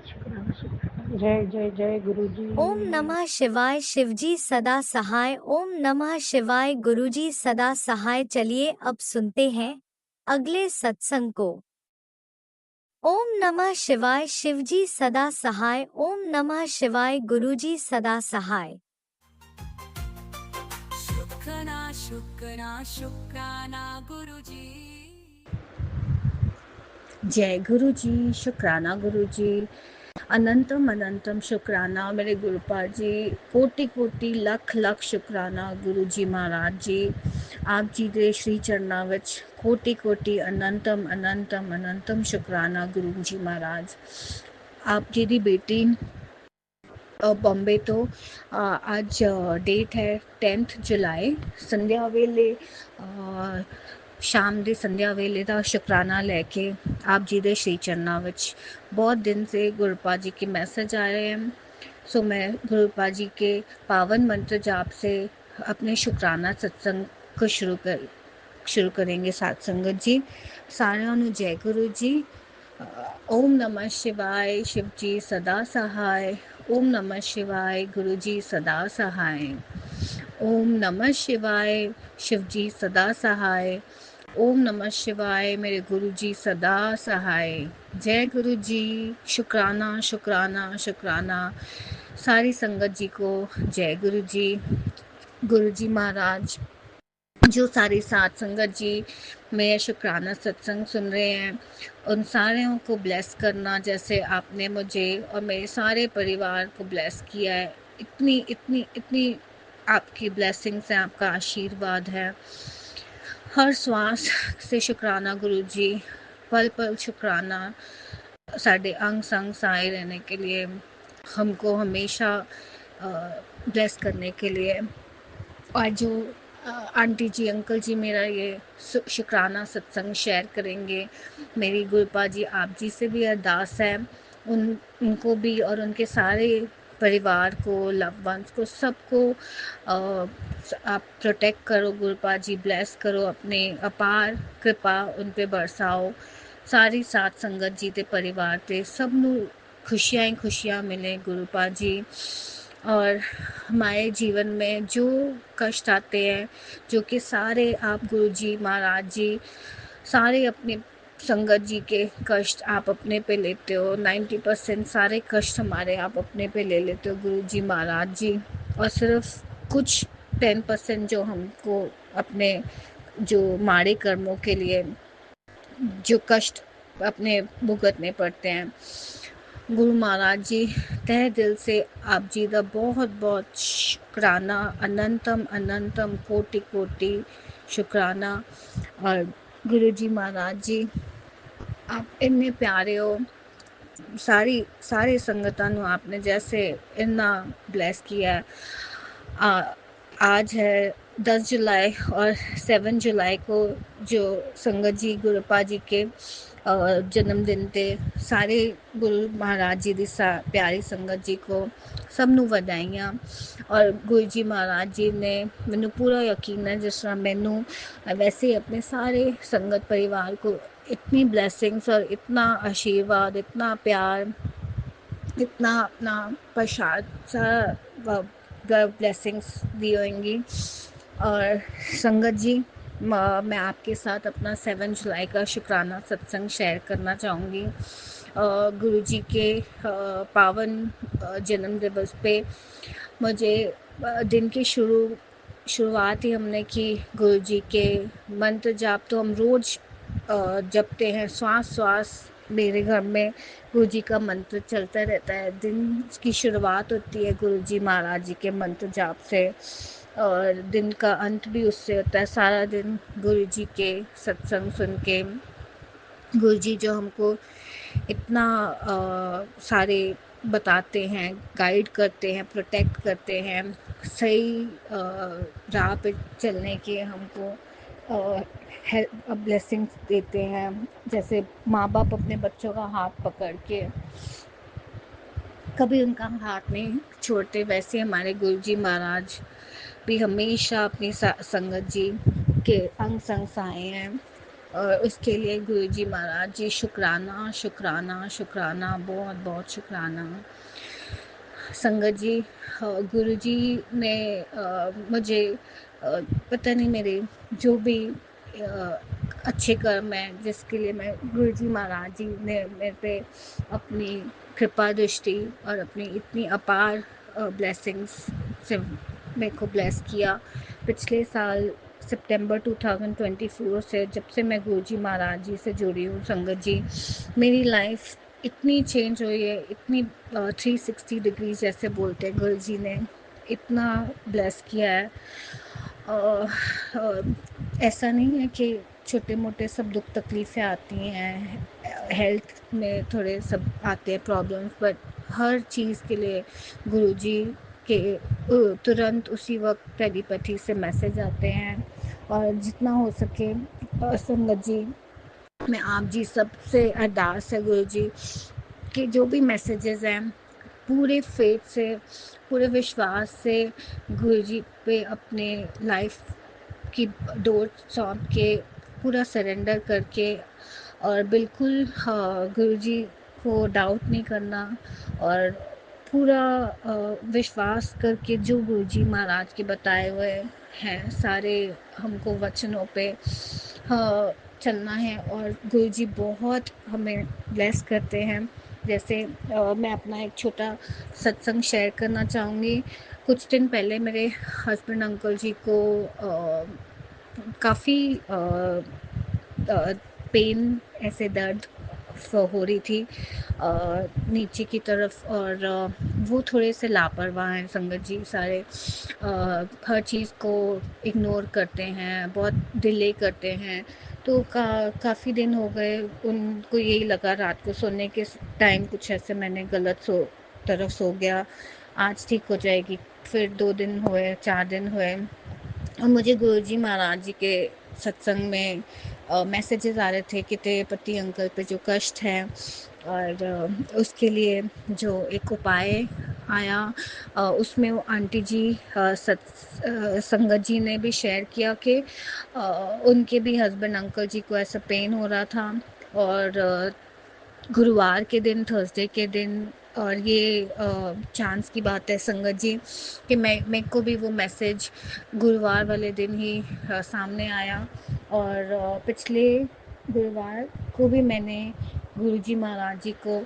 शुक्राना शुक्राना। जय जय जय गुरु जी। ओम नमः शिवाय। शिवजी सदा सहाय। ओम नमः शिवाय। गुरुजी सदा सहाय। चलिए अब सुनते हैं अगले सत्संग को। ओम नमः शिवाय। शिवजी सदा सहाय। ओम नमः शिवाय। गुरुजी सदा सहाय। शुक्राना शुक्राना शुक्राना गुरुजी। जय गुरु जी, शुक्राना गुरु जी, अनंतम अनंतम शुक्राना मेरे गुरुपाल जी, कोटि कोटि लख लख शुक्राना गुरु जी महाराज जी। आप जी ਦੇ श्री चरना ਵਿੱਚ कोटि कोटि अनंतम अनंतम अनंतम शुक्राना गुरु जी महाराज। आप जी ਦੀ बेटी बॉम्बे तो आज डेट है 10 जुलाई, संध्या ਵੇਲੇ ਸ਼ਾਮ ਦੇ ਸੰਧਿਆ ਵੇਲੇ ਦਾ ਸ਼ੁਕਰਾਨਾ ਲੈ ਕੇ आप जी ਦੇ श्री चरना ਵਿੱਚ बहुत दिन से गुरुपा जी के मैसेज आ रहे हैं। सो मैं गुरुपा जी के पावन मंत्र जाप से अपने शुकराना सत्संग को शुरू करेंगे साथ संगत जी। साਰਿਆਂ ਨੂੰ जय गुरु जी। ओम नमः शिवाय। शिव जी सदा सहाय। ओम नमः शिवाय। गुरु जी सदा सहाय। ओम नमः शिवाय। शिव जी सदा सहाय। ओम नमः शिवाय। मेरे गुरु जी सदा सहाय। जय गुरु जी। शुक्राना शुक्राना शुक्राना। सारी संगत जी को जय गुरु जी। गुरु जी महाराज, जो सारी साथ संगत जी मेरा शुक्राना सत्संग सुन रहे हैं, उन सारों को ब्लेस करना जैसे आपने मुझे और मेरे सारे परिवार को ब्लेस किया है। इतनी इतनी इतनी आपकी ब्लेसिंग्स हैं, आपका आशीर्वाद है। हर श्वास से शुक्राना गुरु जी, पल पल शुक्राना साढ़े अंग संग साए रहने के लिए, हमको हमेशा ब्लेस करने के लिए। और जो आंटी जी अंकल जी मेरा ये शुक्राना सत्संग शेयर करेंगे, मेरी गुरुपा जी आप जी से भी अरदास है उनको भी और उनके सारे परिवार को, लव वंस को, सबको आप प्रोटेक्ट करो गुरुपा जी, ब्लेस करो, अपने अपार कृपा उन पे बरसाओ। सारी साथ संगत जी ते परिवार ते सब नू खुशियाँ ही खुशियाँ मिले गुरुपा जी। और हमारे जीवन में जो कष्ट आते हैं, जो कि सारे आप गुरु जी महाराज जी सारे अपने संगत जी के कष्ट आप अपने पे लेते हो। 90% सारे कष्ट हमारे आप अपने पे ले लेते हो गुरु जी महाराज जी, और सिर्फ कुछ 10% जो हमको अपने जो माड़े कर्मों के लिए जो कष्ट अपने भुगतने पड़ते हैं। गुरु महाराज जी तहे दिल से आप जी का बहुत बहुत शुक्राना, अनंतम अनंतम कोटि कोटि शुक्राना। और गुरु जी महाराज जी आप इन्ने प्यारे हो, सारी संगतां नू आपने जैसे इतना ब्लेस किया है। आज है 10 जुलाई और 7 जुलाई को जो संगत जी गुरुपा जी के जन्मदिन ते सारे गुरु महाराज जी की प्यारी संगत जी को सब नू वधाइयां। और गुरु जी महाराज जी ने मैनू पूरा यकीन है जिस तरह मैनू वैसे ही अपने सारे संगत परिवार को इतनी ब्लेसिंग्स और इतना आशीर्वाद, इतना प्यार, इतना अपना प्रसाद सारा ब्लेसिंग्स दी होंगी। और संगत जी मैं आपके साथ अपना 7 जुलाई का शुक्राना सत्संग शेयर करना चाहूँगी। गुरु जी के पावन जन्म दिवस पे मुझे दिन की शुरुआत ही हमने की गुरु जी के मंत्र जाप तो हम रोज़ जपते हैं। श्वास मेरे घर में गुरु जी का मंत्र चलता रहता है। दिन की शुरुआत होती है गुरु जी महाराज जी के मंत्र जाप से और दिन का अंत भी उससे होता है। सारा दिन गुरु जी के सत्संग सुन के गुरु जी जो हमको इतना सारे बताते हैं, गाइड करते हैं, प्रोटेक्ट करते हैं, सही राह पे चलने के हमको ब्लेसिंग्स देते हैं। जैसे माँ बाप अपने बच्चों का हाथ पकड़ के कभी उनका हाथ नहीं छोड़ते, वैसे हमारे गुरुजी महाराज भी हमेशा अपनी संगत जी के अंग संग सहाय हैं। और उसके लिए गुरुजी महाराज जी शुक्राना शुक्राना शुक्राना, बहुत बहुत शुक्राना। संगत जी, गुरु जी ने मुझे पता नहीं मेरे जो भी अच्छे कर्म हैं जिसके लिए मैं गुरु जी महाराज जी ने मेरे पे अपनी कृपा दृष्टि और अपनी इतनी अपार ब्लेसिंग्स से मेरे को ब्लेस किया। पिछले साल सितंबर 2024 से जब से मैं गुरु जी महाराज जी से जुड़ी हूँ संगत जी, मेरी लाइफ इतनी चेंज हुई है, इतनी 360 डिग्री जैसे बोलते हैं, गुरु जी ने इतना ब्लेस किया है। ऐसा नहीं है कि छोटे मोटे सब दुख तकलीफ़ें आती हैं, हेल्थ में थोड़े सब आते हैं प्रॉब्लम्स, बट हर चीज़ के लिए गुरुजी के तुरंत उसी वक्त टेलीपैथी से मैसेज आते हैं। और जितना हो सके संगत जी, मैं आप जी सबसे अरदास है गुरु जी कि जो भी मैसेजेस हैं पूरे फेथ से, पूरे विश्वास से गुरु जी पे अपने लाइफ की डोर सौंप के पूरा सरेंडर करके और बिल्कुल गुरु जी को डाउट नहीं करना और पूरा विश्वास करके जो गुरु जी महाराज के बताए हुए हैं सारे हमको वचनों पे चलना है। और गुरु जी बहुत हमें ब्लेस करते हैं। जैसे मैं अपना एक छोटा सत्संग शेयर करना चाहूँगी। कुछ दिन पहले मेरे हस्बैंड अंकल जी को काफ़ी पेन, ऐसे दर्द हो रही थी नीचे की तरफ, और वो थोड़े से लापरवाह हैं संगत जी सारे। हर चीज़ को इग्नोर करते हैं, बहुत डिले करते हैं। तो काफ़ी दिन हो गए, उनको यही लगा रात को सोने के टाइम कुछ ऐसे मैंने गलत तरफ सो गया, आज ठीक हो जाएगी। फिर 2 दिन हुए, 4 दिन हुए और मुझे गुरुजी महाराज जी के सत्संग में मैसेजेस आ रहे थे कि तेरे पति अंकल पे जो कष्ट है और उसके लिए जो एक उपाय आया, उसमें वो आंटी जी संगत जी ने भी शेयर किया कि उनके भी हस्बैंड अंकल जी को ऐसा पेन हो रहा था। और गुरुवार के दिन, थर्सडे के दिन, और ये चांस की बात है संगत जी कि मेरे को भी वो मैसेज गुरुवार वाले दिन ही सामने आया। और पिछले गुरुवार को भी मैंने गुरुजी महाराज जी को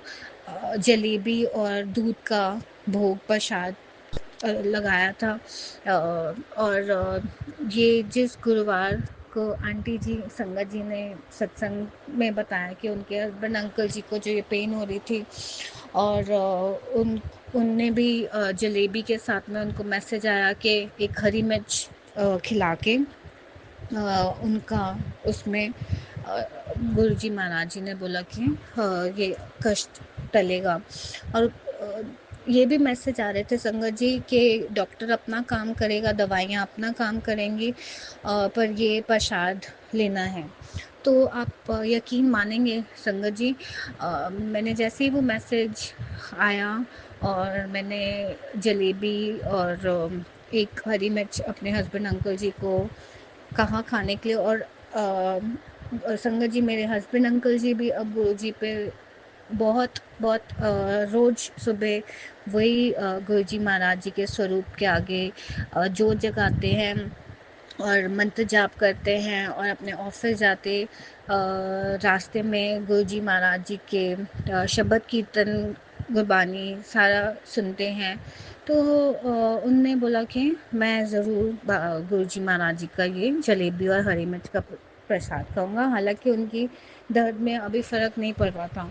जलेबी और दूध का भोग प्रसाद लगाया था। और ये जिस गुरुवार को आंटी जी संगत जी ने सत्संग में बताया कि उनके हस्बैंड अंकल जी को जो ये पेन हो रही थी और उनने भी जलेबी के साथ में उनको मैसेज आया कि एक हरी मिर्च खिला के उनका उसमें गुरुजी महाराज जी ने बोला कि ये कष्ट टलेगा। और ये भी मैसेज आ रहे थे संगत जी कि डॉक्टर अपना काम करेगा, दवाइयाँ अपना काम करेंगी, पर ये प्रसाद लेना है। तो आप यकीन मानेंगे संगत जी, मैंने जैसे ही वो मैसेज आया और मैंने जलेबी और एक हरी मिर्च अपने हस्बैंड अंकल जी को कहाँ खाने के लिए, और संगत जी मेरे हस्बैंड अंकल जी भी अब गुरु जी पे बहुत बहुत रोज़ सुबह वही गुरु जी महाराज जी के स्वरूप के आगे जोत जगाते हैं और मंत्र जाप करते हैं और अपने ऑफिस जाते रास्ते में गुरुजी महाराज जी के शबद कीर्तन गुरबानी सारा सुनते हैं। तो उनने बोला कि मैं ज़रूर गुरुजी महाराज जी का ये जलेबी और हरी मिर्च का प्रसाद खाऊंगा। हालांकि उनकी दर्द में अभी फ़र्क नहीं पड़ रहा था।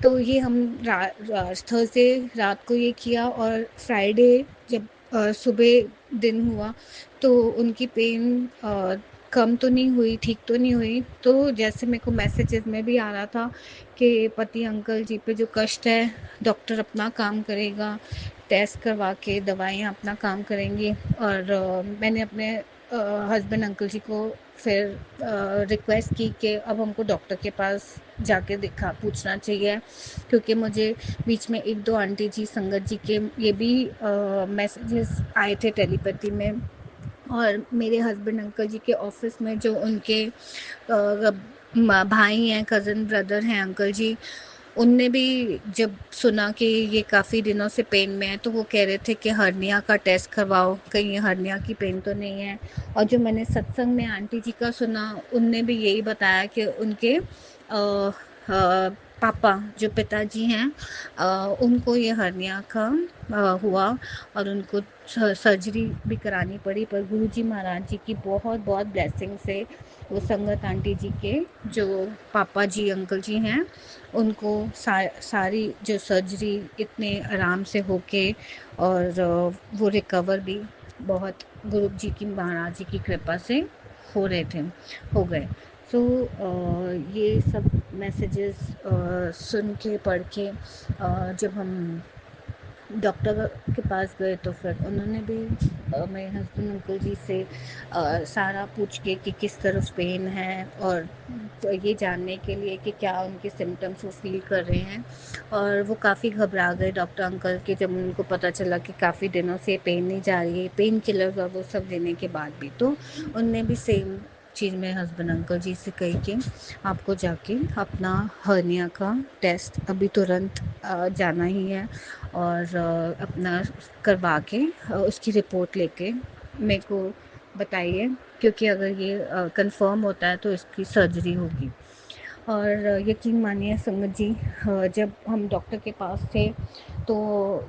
तो ये हम थर्सडे रात को ये किया और फ्राइडे जब सुबह दिन हुआ तो उनकी पेन कम तो नहीं हुई, ठीक तो नहीं हुई। तो जैसे मेरे को मैसेजेस में भी आ रहा था कि पति अंकल जी पे जो कष्ट है, डॉक्टर अपना काम करेगा, टेस्ट करवा के दवाइयाँ अपना काम करेंगी। और मैंने अपने हस्बैंड अंकल जी को फिर रिक्वेस्ट की कि अब हमको डॉक्टर के पास जाके दिखा पूछना चाहिए, क्योंकि मुझे बीच में 1-2 आंटी जी संगत जी के ये भी मैसेजेस आए थे टेलीपैथी में। और मेरे हस्बैंड अंकल जी के ऑफिस में जो उनके भाई हैं, कज़न ब्रदर हैं अंकल जी, उनने भी जब सुना कि ये काफ़ी दिनों से पेन में है तो वो कह रहे थे कि हर्निया का टेस्ट करवाओ, कहीं ये हर्निया की पेन तो नहीं है। और जो मैंने सत्संग में आंटी जी का सुना, उनने भी यही बताया कि उनके पापा जो पिताजी हैं उनको ये हर्निया का हुआ और उनको सर्जरी भी करानी पड़ी। पर गुरुजी महाराज जी की बहुत बहुत ब्लेसिंग से वो संगत आंटी जी के जो पापा जी अंकल जी हैं उनको सारी जो सर्जरी इतने आराम से होके और वो रिकवर भी बहुत गुरु जी की महाराज जी की कृपा से हो रहे थे, हो गए। सो ये सब मैसेजेस सुन के पढ़ के जब हम डॉक्टर के पास गए तो फिर उन्होंने भी मेरे हस्बैंड अंकल जी से सारा पूछ के कि किस तरफ पेन है और तो ये जानने के लिए कि क्या उनके सिम्टम्स वो फील कर रहे हैं। और वो काफ़ी घबरा गए डॉक्टर अंकल के जब उनको पता चला कि काफ़ी दिनों से पेन नहीं जा रही है, पेन किलर और वो सब देने के बाद भी। तो उनने भी सेम चीज़ मेरे हस्बैंड अंकल जी से कही कि आपको जाके अपना हर्निया का टेस्ट अभी तुरंत जाना ही है और अपना करवा के उसकी रिपोर्ट लेके मेरे को बताइए, क्योंकि अगर ये कंफर्म होता है तो इसकी सर्जरी होगी। और यकीन मानिए संगत जी, जब हम डॉक्टर के पास थे तो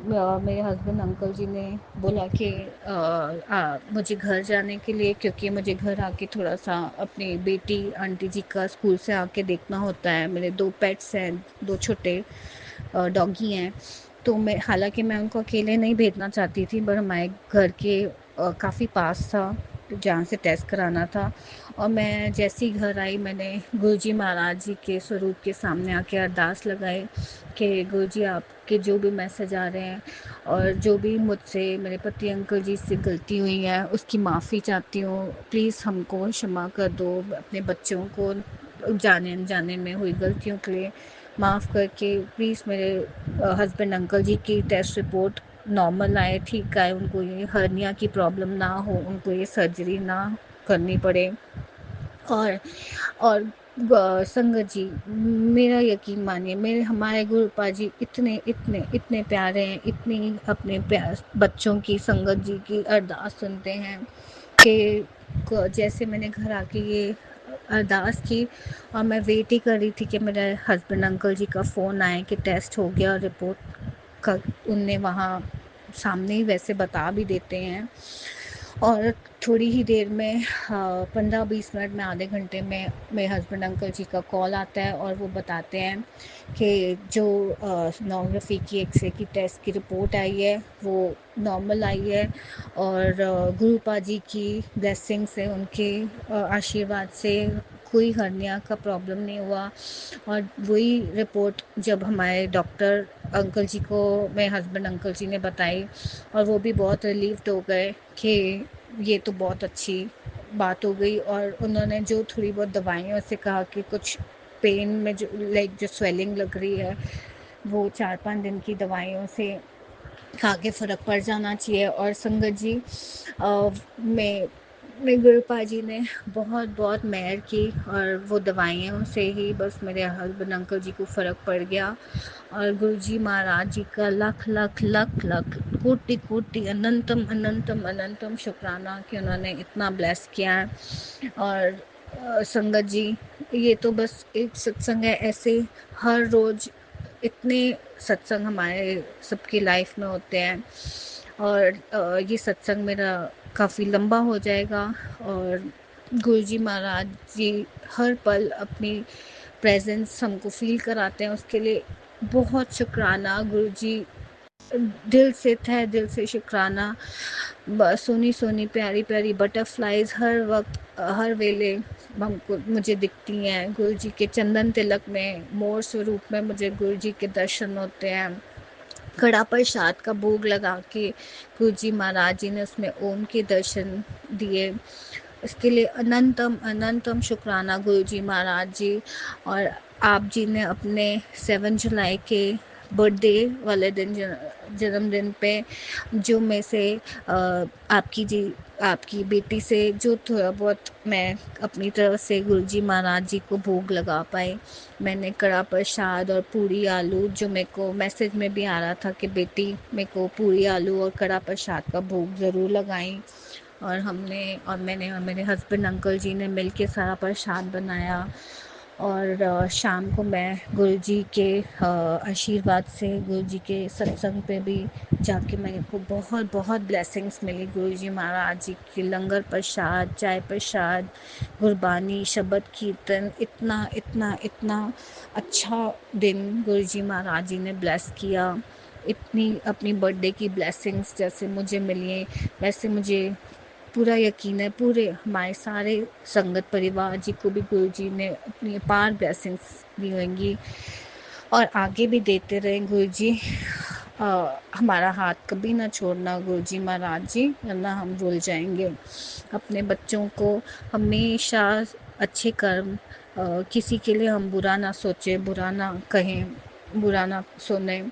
मेरे हस्बैंड अंकल जी ने बोला कि मुझे घर जाने के लिए, क्योंकि मुझे घर आके थोड़ा सा अपनी बेटी आंटी जी का स्कूल से आके देखना होता है। मेरे 2 पेट्स हैं, 2 छोटे डॉगी हैं। तो मैं हालांकि मैं उनको अकेले नहीं भेजना चाहती थी, पर हमारे घर के काफ़ी पास था जहाँ से टेस्ट कराना था। और मैं जैसे ही घर आई मैंने गुरुजी महाराज जी के स्वरूप के सामने आके अरदास लगाई कि गुरुजी आपके जो भी मैसेज आ रहे हैं और जो भी मुझसे मेरे पति अंकल जी से गलती हुई है उसकी माफ़ी चाहती हूँ। प्लीज़ हमको क्षमा कर दो, अपने बच्चों को जाने अनजाने में हुई गलतियों के लिए माफ़ करके प्लीज़ मेरे हस्बैंड अंकल जी की टेस्ट रिपोर्ट नॉर्मल आए, ठीक आए, उनको ये हर्निया की प्रॉब्लम ना हो, उनको ये सर्जरी ना करनी पड़े। और और संगत जी, मेरा यकीन मानिए, मेरे हमारे गुरुपा जी इतने इतने इतने प्यारे हैं, इतनी अपने प्यार बच्चों की संगत जी की अरदास सुनते हैं कि जैसे मैंने घर आके ये अरदास की और मैं वेट ही कर रही थी कि मेरे हस्बैंड अंकल जी का फ़ोन आए कि टेस्ट हो गया और रिपोर्ट का उनने वहाँ सामने ही वैसे बता भी देते हैं। और थोड़ी ही देर में 15-20 मिनट में, आधे घंटे में मेरे हस्बैंड अंकल जी का कॉल आता है और वो बताते हैं कि जो सोनोग्राफी की एक्सरे की टेस्ट की रिपोर्ट आई है वो नॉर्मल आई है। और गुरुपा जी की ब्लेसिंग से, उनके आशीर्वाद से कोई हर्निया का प्रॉब्लम नहीं हुआ। और वही रिपोर्ट जब हमारे डॉक्टर अंकल जी को मेरे हस्बैंड अंकल जी ने बताई और वो भी बहुत रिलीव्ड हो गए कि ये तो बहुत अच्छी बात हो गई। और उन्होंने जो थोड़ी बहुत दवाइयों से कहा कि कुछ पेन में जो लाइक जो स्वेलिंग लग रही है वो 4-5 दिन की दवाइयों से खा के फ़र्क पड़ जाना चाहिए। और संगत जी मैं मेरे गुरुपा जी ने बहुत बहुत मेहर की और वो दवाइयों से ही बस मेरे हस्बैंड अंकल जी को फ़र्क पड़ गया। और गुरुजी महाराज जी का लख लख लख लख कोटि कोटि अनंतम अनंतम अनंतम शुक्राना कि उन्होंने इतना ब्लेस किया है। और संगत जी, ये तो बस एक सत्संग है, ऐसे हर रोज़ इतने सत्संग हमारे सबकी लाइफ में होते हैं। और ये सत्संग मेरा काफ़ी लंबा हो जाएगा। और गुरुजी महाराज जी हर पल अपनी प्रेजेंस हमको फील कराते हैं, उसके लिए बहुत शुक्राना गुरुजी, दिल से तहे दिल से शुक्राना। सोनी सोनी प्यारी प्यारी बटरफ्लाइज हर वक्त हर वेले हमको मुझे दिखती हैं। गुरुजी के चंदन तिलक में मोर स्वरूप में मुझे गुरुजी के दर्शन होते हैं। कड़ा प्रसाद का भोग लगा के गुरुजी महाराज जी ने उसमें ओम के दर्शन दिए। इसके लिए अनंतम अनंतम शुक्राना गुरुजी महाराज जी। और आप जी ने अपने 7 जुलाई के बर्थडे वाले दिन जन्मदिन पे जो में से आपकी बेटी से जो थोड़ा बहुत मैं अपनी तरफ से गुरुजी महाराज जी को भोग लगा पाई। मैंने कड़ा प्रसाद और पूरी आलू, जो मेरे को मैसेज में भी आ रहा था कि बेटी मेरे को पूरी आलू और कड़ा प्रसाद का भोग ज़रूर लगाई। और मैंने और मेरे हस्बैंड अंकल जी ने मिलके सारा प्रसाद बनाया। और शाम को मैं गुरुजी के आशीर्वाद से गुरुजी के सत्संग पे भी जाके मेरे को बहुत बहुत ब्लेसिंग्स मिली। गुरुजी महाराज जी की लंगर प्रसाद, चाय प्रसाद, गुरबानी, शब्द कीर्तन, इतना इतना इतना अच्छा दिन गुरुजी महाराज जी ने ब्लेस किया। इतनी अपनी बर्थडे की ब्लेसिंग्स जैसे मुझे मिली, वैसे मुझे पूरा यकीन है पूरे हमारे सारे संगत परिवार जी को भी गुरुजी ने अपनी अपार ब्लेसिंग्स दी होंगी और आगे भी देते रहें गुरुजी। हमारा हाथ कभी ना छोड़ना गुरुजी महाराज जी, वरना हम भूल जाएंगे। अपने बच्चों को हमेशा अच्छे कर्म, किसी के लिए हम बुरा ना सोचें, बुरा ना कहें, बुरा ना सुने।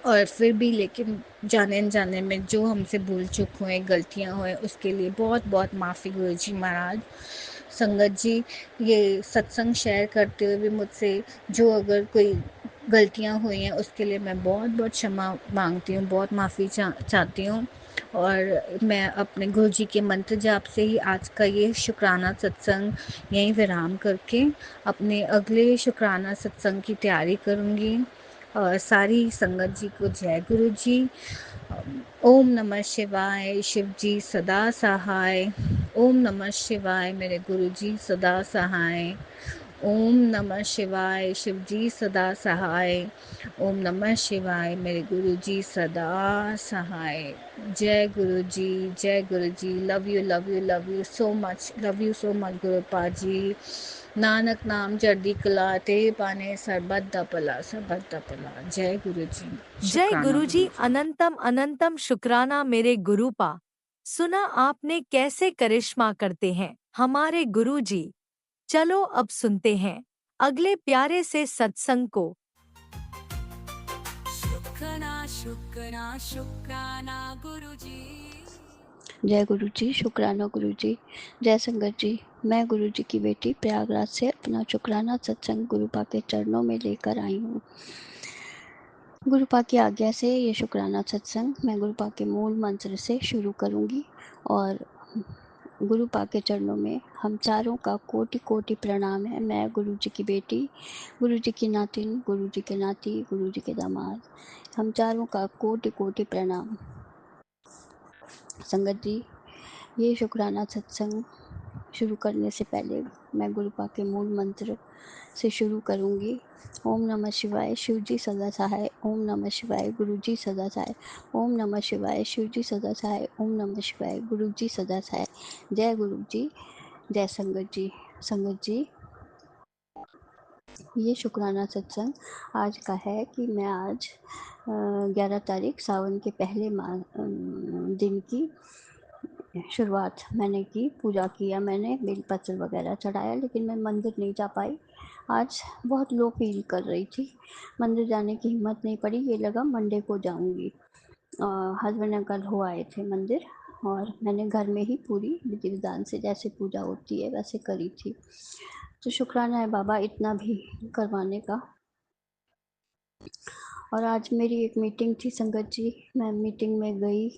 और फिर भी लेकिन जाने अनजाने में जो हमसे भूल चूक हुए, गलतियाँ हुए, उसके लिए बहुत बहुत माफ़ी गुरुजी महाराज। संगत जी, ये सत्संग शेयर करते हुए भी मुझसे जो अगर कोई गलतियाँ हुई हैं उसके लिए मैं बहुत बहुत क्षमा मांगती हूँ, बहुत माफ़ी चाहती हूँ। और मैं अपने गुरुजी के मंत्र जाप से ही आज का ये शुक्राना सत्संग यहीं विराम करके अपने अगले शुक्राना सत्संग की तैयारी करूँगी। सारी संगत जी को जय गुरु जी। ओम नमः शिवाय, शिव जी सदा सहाय। ओम नमः शिवाय, मेरे गुरु जी सदा सहाय। ओम नमः शिवाय, शिव जी सदा सहाय। ओम नमः शिवाय, मेरे गुरु जी सदा सहाय। जय गुरु जी, जय Guru ji. Love you love you love you so much, love you so much Gurupa ji. Nanak नाम चढ़दी कला, तेरे पाने सरबत दा भला, सरबत दा भला। जय गुरु जी। जय शुक्राना गुरुजी, गुरु जी। अनंतम अनंतम शुक्राना मेरे गुरुपा। सुना आपने कैसे करिश्मा करते हैं हमारे गुरुजी। चलो अब सुनते हैं अगले प्यारे से सत्संग को। शुक्राना शुक्राना शुक्राना गुरुजी। जय गुरु जी, शुक्राना गुरु जी। जय संगत जी। मैं गुरु जी की बेटी प्रयागराज से अपना शुक्राना सत्संग गुरुपा के चरणों में लेकर आई हूँ। गुरुपा की आज्ञा से ये शुक्राना सत्संग मैं गुरुपा के मूल मंत्र से शुरू करूँगी और गुरुपा के चरणों में हम चारों का कोटि कोटि प्रणाम है। मैं गुरु जी की बेटी, गुरु जी की नातिन, गुरु जी के नाती, गुरु जी के दामाद, हम चारों का कोटि कोटि प्रणाम। संगत जी, ये शुक्राना सत्संग शुरू करने से पहले मैं गुरुपा के मूल मंत्र से शुरू करूँगी। ओम नमः शिवाय, शिव जी सदा सहाय। ओम नमः शिवाय, गुरु जी सदा सहाय। ओम नमः शिवाय, शिव जी सदा सहाय। ओम नमः शिवाय, गुरु जी सदा सहाय। जय गुरु जी, जय संगत जी। संगत जी, ये शुक्राना सत्संग आज का है कि मैं आज 11 तारीख सावन के पहले दिन की शुरुआत मैंने की, पूजा किया, मैंने बेलपत्र वगैरह चढ़ाया, लेकिन मैं मंदिर नहीं जा पाई। आज बहुत लो फील कर रही थी, मंदिर जाने की हिम्मत नहीं पड़ी। ये लगा मंडे को जाऊंगी। हस्बैंड अंकल हो आए थे मंदिर, और मैंने घर में ही पूरी विधि विधान से जैसे पूजा होती है वैसे करी थी। तो शुक्राना है बाबा इतना भी करवाने का। और आज मेरी एक मीटिंग थी संगत जी, मैं मीटिंग में गई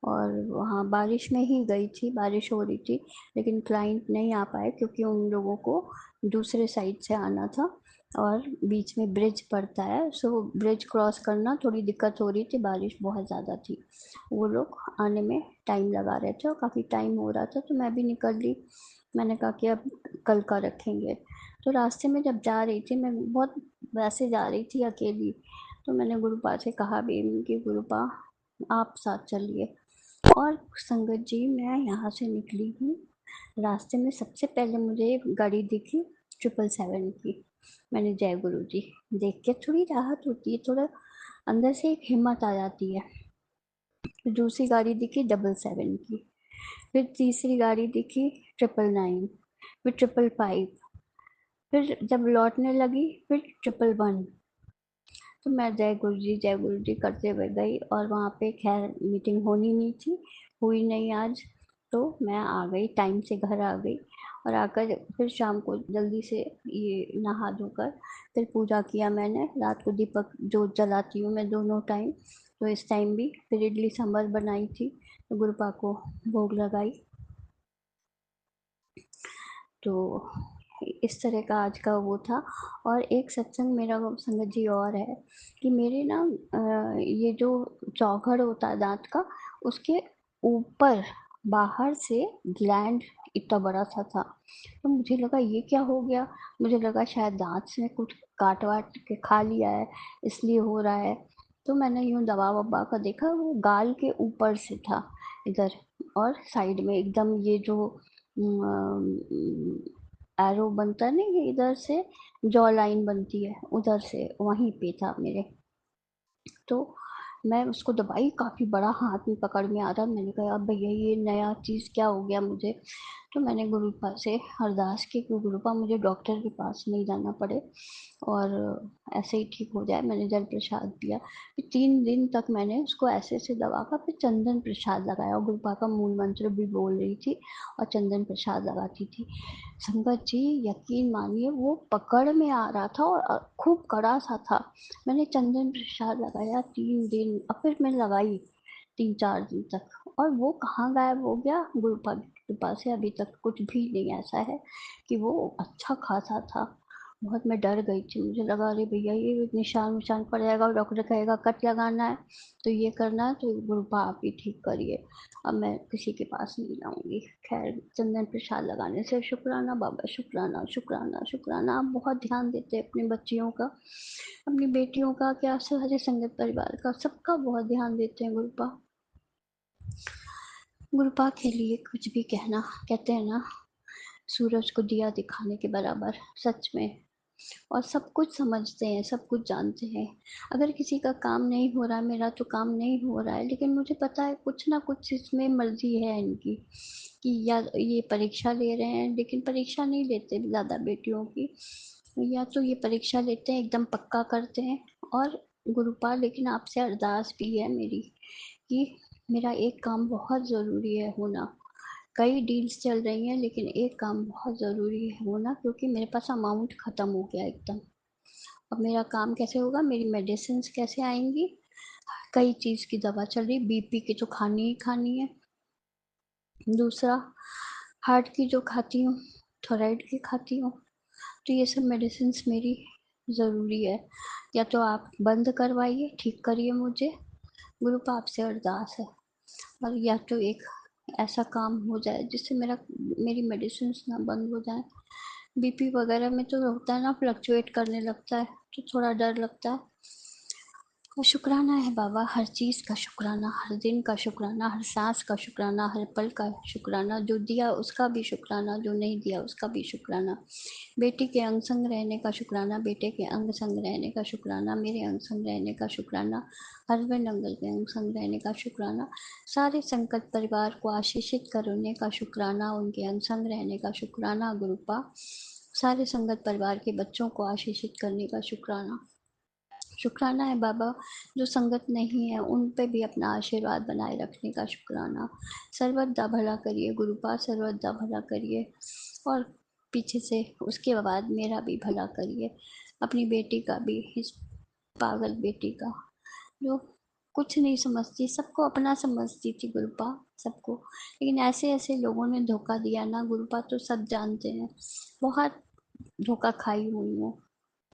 और वहाँ बारिश में ही गई थी, बारिश हो रही थी, लेकिन क्लाइंट नहीं आ पाए क्योंकि उन लोगों को दूसरे साइड से आना था और बीच में ब्रिज पड़ता है, सो ब्रिज क्रॉस करना थोड़ी दिक्कत हो रही थी, बारिश बहुत ज़्यादा थी। वो लोग आने में टाइम लगा रहे थे और काफ़ी टाइम हो रहा था, तो मैं भी निकल ली। मैंने कहा कि अब कल का रखेंगे। तो रास्ते में जब जा रही थी, मैं बहुत वैसे जा रही थी अकेली, तो मैंने गुरुपा से कहा भी कि गुरुपा आप साथ चलिए। और संगत जी मैं यहाँ से निकली हूँ, रास्ते में सबसे पहले मुझे एक गाड़ी दिखी 777 की। मैंने जय गुरु जी देख के थोड़ी राहत होती है, थोड़ा अंदर से एक हिम्मत आ जाती है। फिर दूसरी गाड़ी दिखी 777 की, फिर तीसरी गाड़ी दिखी 999, फिर 555, फिर जब लौटने लगी फिर 111। तो मैं जय गुरु जी करते हुए गई और वहाँ पे खैर मीटिंग होनी नहीं थी, हुई नहीं आज। तो मैं आ गई, टाइम से घर आ गई और आकर फिर शाम को जल्दी से ये नहा धोकर फिर पूजा किया मैंने। रात को दीपक जोत जलाती हूँ मैं दोनों टाइम, तो इस टाइम भी फिर इडली सांभर बनाई थी, तो गुरुपा को भोग लगाई। तो इस तरह का आज का वो था। और एक सत्संग मेरा संगत जी और है कि मेरे ना ये जो चौखड़ होता है दांत का, उसके ऊपर बाहर से ग्लैंड इतना बड़ा सा था। तो मुझे लगा ये क्या हो गया, मुझे लगा शायद दांत से कुछ काट वाट के खा लिया है इसलिए हो रहा है। तो मैंने यूं दवा वबा का देखा, वो गाल के ऊपर से था इधर, और साइड में एकदम ये जो एरो बनता है ना, ये इधर से जॉ लाइन बनती है उधर से वहीं पे था मेरे। तो मैं उसको दबाई, काफ़ी बड़ा हाथ में पकड़ में आ रहा, मैंने कहा अब भैया ये नया चीज़ क्या हो गया मुझे। तो मैंने गुरुपा से अरदास की कि गुरुपा मुझे डॉक्टर के पास नहीं जाना पड़े और ऐसे ही ठीक हो जाए। मैंने जल प्रसाद दिया, फिर 3 दिन तक मैंने उसको ऐसे ऐसे दबा कर फिर चंदन प्रसाद लगाया और गुरुपा का मूल मंत्र भी बोल रही थी और चंदन प्रसाद लगाती थी। संगत जी यकीन मानिए वो पकड़ में आ रहा था और खूब कड़ा सा था। मैंने चंदन प्रसाद लगाया 3 दिन, और फिर मैं लगाई 3-4 दिन तक, और वो कहाँ गायब हो गया। गुरुपा की कृपा से अभी तक कुछ भी नहीं ऐसा है कि वो अच्छा खासा था। बहुत मैं डर गई थी, मुझे लगा अरे भैया ये निशान विशान पड़ जाएगा और डॉक्टर कहेगा कट लगाना है, तो ये करना है, तो गुरुपा आप ही ठीक करिए, अब मैं किसी के पास नहीं जाऊंगी। खैर चंदन प्रसाद लगाने से शुक्राना बाबा, शुक्राना शुक्राना शुक्राना। आप बहुत ध्यान देते हैं अपने बच्चियों का, अपनी बेटियों का, क्या सारे संगत परिवार का, सबका बहुत ध्यान देते हैं गुरुपा। गुरुपा के लिए कुछ भी कहना, कहते हैं ना सूरज को दिया दिखाने के बराबर, सच में। और सब कुछ समझते हैं, सब कुछ जानते हैं। अगर किसी का काम नहीं हो रहा है, मेरा तो काम नहीं हो रहा है, लेकिन मुझे पता है कुछ ना कुछ इसमें मर्जी है इनकी, कि या ये परीक्षा ले रहे हैं, लेकिन परीक्षा नहीं लेते ज़्यादा बेटियों की, या तो ये परीक्षा लेते हैं एकदम पक्का करते हैं। और गुरुपाल लेकिन आपसे अरदास भी है मेरी कि मेरा एक काम बहुत ज़रूरी है होना। कई डील्स चल रही हैं लेकिन एक काम बहुत ज़रूरी है होना, क्योंकि मेरे पास अमाउंट ख़त्म हो गया एकदम। अब मेरा काम कैसे होगा, मेरी मेडिसिन कैसे आएंगी, कई चीज़ की दवा चल रही, बीपी की तो खानी ही खानी है, दूसरा हार्ट की जो खाती हूँ, थायराइड की खाती हूँ, तो ये सब मेडिसिन मेरी ज़रूरी है। या तो आप बंद करवाइए, ठीक करिए मुझे, गुरु पाप से अरदास है। और या तो एक ऐसा काम हो जाए जिससे मेरी मेडिसिन ना बंद हो जाए। बीपी वगैरह में तो होता है ना, फ्लक्चुएट करने लगता है, तो थोड़ा डर लगता है। और शुक्राना है बाबा, हर चीज़ का शुक्राना, हर दिन का शुक्राना, हर सांस का शुक्राना, हर पल का शुक्राना, जो दिया उसका भी शुक्राना, जो नहीं दिया उसका भी शुक्राना। बेटी के अंग संग रहने का शुक्राना, बेटे के अंग संग रहने का शुक्राना, मेरे अंग संग रहने का शुक्राना, हस्बैंड अंकल के अंग संग रहने का शुक्राना, सारे संकट परिवार को आशीषित करने का शुक्राना, उनके अंग संग रहने का शुक्राना गुरुपा, सारे संगत परिवार के बच्चों को आशीषित करने का शुक्राना। शुक्राना है बाबा जो संगत नहीं है उन पे भी अपना आशीर्वाद बनाए रखने का शुक्राना। सर्वदा भला करिए गुरुपा, सर्वदा भला करिए, और पीछे से उसके बाद मेरा भी भला करिए, अपनी बेटी का भी, इस पागल बेटी का जो कुछ नहीं समझती, सबको अपना समझती थी गुरुपा, सबको। लेकिन ऐसे ऐसे लोगों ने धोखा दिया ना गुरुपा, तो सब जानते हैं। बहुत धोखा खाई हुई हूँ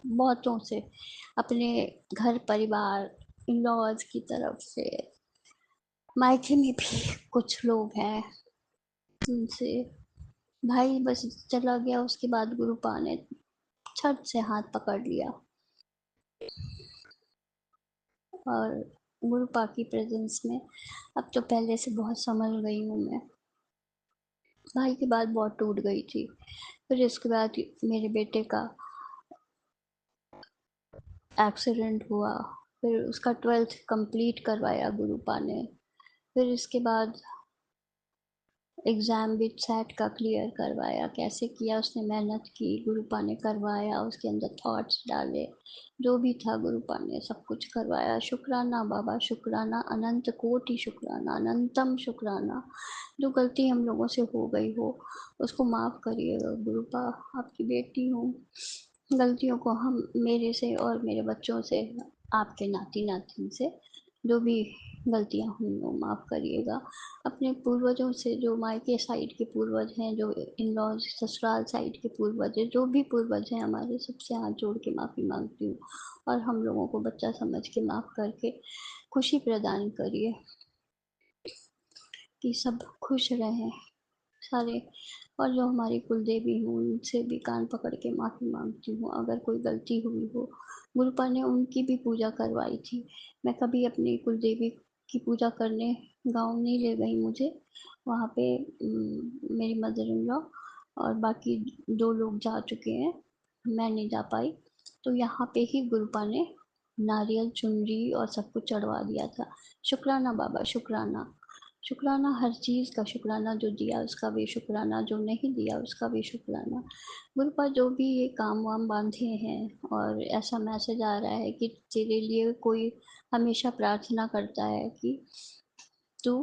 बहुतों से, अपने घर परिवार, इन लॉज की तरफ से, मायके में भी कुछ लोग हैं उनसे। भाई बस चला गया, उसके बाद गुरुपा ने छट से हाथ पकड़ लिया, और गुरुपा की प्रेजेंस में अब तो पहले से बहुत संभल गई हूँ मैं। भाई के बाद बहुत टूट गई थी, फिर इसके बाद मेरे बेटे का एक्सीडेंट हुआ, फिर उसका 12th कंप्लीट करवाया गुरुपा ने, फिर इसके बाद एग्ज़ाम भी सेट का क्लियर करवाया। कैसे किया उसने, मेहनत की, गुरुपा ने करवाया, उसके अंदर थॉट्स डाले, जो भी था गुरुपा ने सब कुछ करवाया। शुक्राना बाबा, शुक्राना, अनंत कोटि शुक्राना, अनंतम शुक्राना। जो गलती हम लोगों से हो गई हो उसको माफ़ करिएगा गुरुपा, आपकी बेटी हूँ। गलतियों को हम, मेरे से और मेरे बच्चों से, आपके नाती नातिन से जो भी गलतियाँ हुई वो माफ़ करिएगा। अपने पूर्वजों से, जो मायके साइड के पूर्वज हैं, जो इन लॉज ससुराल साइड के पूर्वज हैं, जो भी पूर्वज हैं हमारे, सबसे हाथ जोड़ के माफ़ी मांगती हूँ, और हम लोगों को बच्चा समझ के माफ़ करके खुशी प्रदान करिए कि सब खुश रहें सारे। और जो हमारी कुलदेवी हूँ उनसे भी कान पकड़ के माफ़ी मांगती हूँ अगर कोई गलती हुई हो। गुरुपा ने उनकी भी पूजा करवाई थी, मैं कभी अपनी कुलदेवी की पूजा करने गांव नहीं ले गई, मुझे वहाँ पे मेरी मदर इन लॉ और बाकी 2 लोग जा चुके हैं, मैं नहीं जा पाई। तो यहाँ पे ही गुरुपा ने नारियल, चुनरी और सब कुछ चढ़वा दिया था। शुक्राना बाबा, शुक्राना। शुक्राना हर चीज़ का शुक्राना, जो दिया उसका भी शुक्राना, जो नहीं दिया उसका भी शुक्राना। गुरुपा जो भी ये काम वाम बांधे हैं, और ऐसा मैसेज आ रहा है कि तेरे लिए कोई हमेशा प्रार्थना करता है कि तू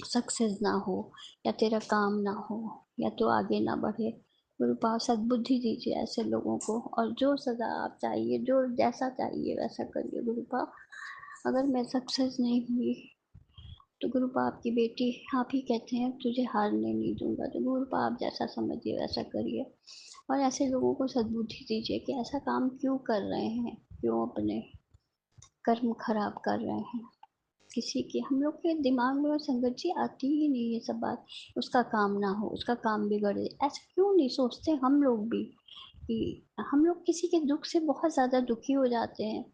सक्सेस ना हो, या तेरा काम ना हो, या तो आगे ना बढ़े। गुरुपा सद्बुद्धि दीजिए ऐसे लोगों को, और जो सजा आप चाहिए, जो जैसा चाहिए वैसा करिए गुरुपा। अगर मैं सक्सेस नहीं हुई तो गुरुपा आपकी बेटी, आप ही कहते हैं तुझे हारने नहीं दूंगा, तो गुरुपा आप जैसा समझिए वैसा करिए। और ऐसे लोगों को सद्बुद्धि दीजिए कि ऐसा काम क्यों कर रहे हैं, क्यों अपने कर्म खराब कर रहे हैं। किसी के, हम लोग के दिमाग में संगत जी आती ही नहीं ये सब बात, उसका काम ना हो, उसका काम बिगड़े, ऐसा क्यों नहीं सोचते हम लोग भी। कि हम लोग किसी के दुख से बहुत ज़्यादा दुखी हो जाते हैं,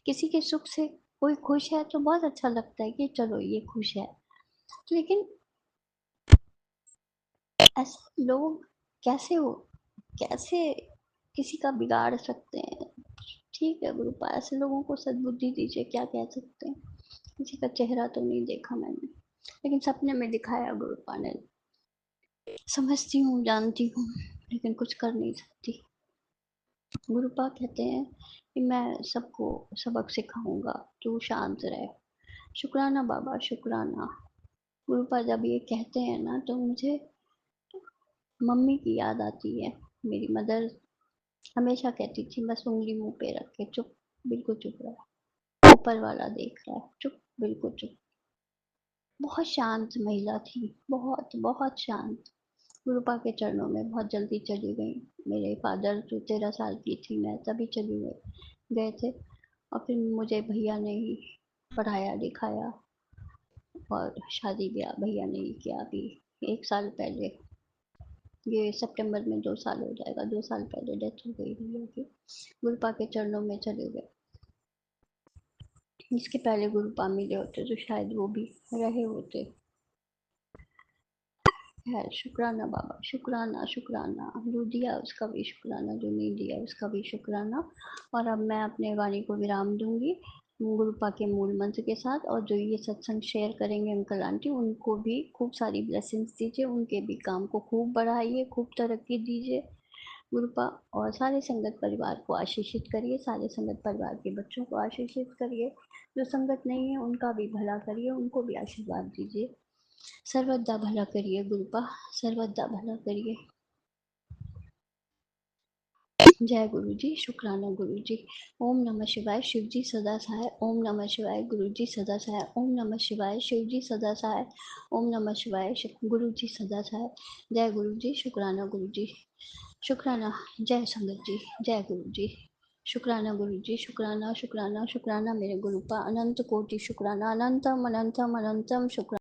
किसी के सुख से कोई खुश है तो बहुत अच्छा लगता है कि चलो ये खुश है, लेकिन ऐसे लोग कैसे हो, कैसे किसी का बिगाड़ सकते हैं। ठीक है गुरुपा, ऐसे लोगों को सद्बुद्धि दीजिए, क्या कह सकते हैं। किसी का चेहरा तो नहीं देखा मैंने, लेकिन सपने में दिखाया गुरुपा ने। समझती हूँ, जानती हूँ, लेकिन कुछ कर नहीं सकती। गुरुपा कहते हैं कि मैं सबको सबक सिखाऊंगा, तू शांत रहे। शुक्राना बाबा, शुक्राना। गुरुपा जब ये कहते हैं ना तो मुझे मम्मी की याद आती है। मेरी मदर हमेशा कहती थी बस उंगली मुंह पे रख के चुप, बिल्कुल चुप रहा, ऊपर वाला देख रहा है, चुप, बिल्कुल चुप। बहुत शांत महिला थी, बहुत बहुत शांत। गुरुपा के चरणों में बहुत जल्दी चली गई। मेरे फादर तो 13 साल की थी मैं तभी चली गए थे, और फिर मुझे भैया ने ही पढ़ाया लिखाया, और शादी ब्याह भैया ने ही किया। अभी 1 साल पहले, ये सितंबर में 2 साल हो जाएगा, 2 साल पहले डेथ हो गई भैया की। गुरुपा के चरणों में चले गए। इसके पहले गुरुपा मिले होते तो शायद वो भी रहे होते। खैर, शुक्राना बाबा, शुक्राना, शुक्राना। जो दिया उसका भी शुक्राना, जो नहीं दिया उसका भी शुक्राना। और अब मैं अपने वाणी को विराम दूंगी गुरुपा के मूल मंत्र के साथ, और जो ये सत्संग शेयर करेंगे अंकल आंटी, उनको भी खूब सारी ब्लेसिंग्स दीजिए, उनके भी काम को खूब बढ़ाइए, खूब तरक्की दीजिए, गुरुपा और सारे संगत परिवार को आशीषित करिए, सारे संगत परिवार के बच्चों को आशीषित करिए, जो संगत नहीं है उनका भी भला करिए, उनको भी आशीर्वाद दीजिए। सर्वदा भला करिए गुरुपा, सर्वदा भला करिए। जय गुरु जी, शुक्राना गुरु जी। ओम नमः शिवाय, शिव जी सदा सहाय। ओम नमः शिवाय, गुरु जी सदा सहाय। ओम नमः शिवाय, शिव जी सदा सहाय। ओम नमः शिवाय, गुरु जी सदा सहाय। जय गुरु जी, शुक्राना गुरु जी, शुक्राना। जय संगत जी, जय गुरु जी। शुक्राना गुरु जी, शुक्राना शुक्राना शुक्राना मेरे गुरुपा, अनंत कोटि शुक्राना, अनंतम अनंतम अनंतम शुक्राना।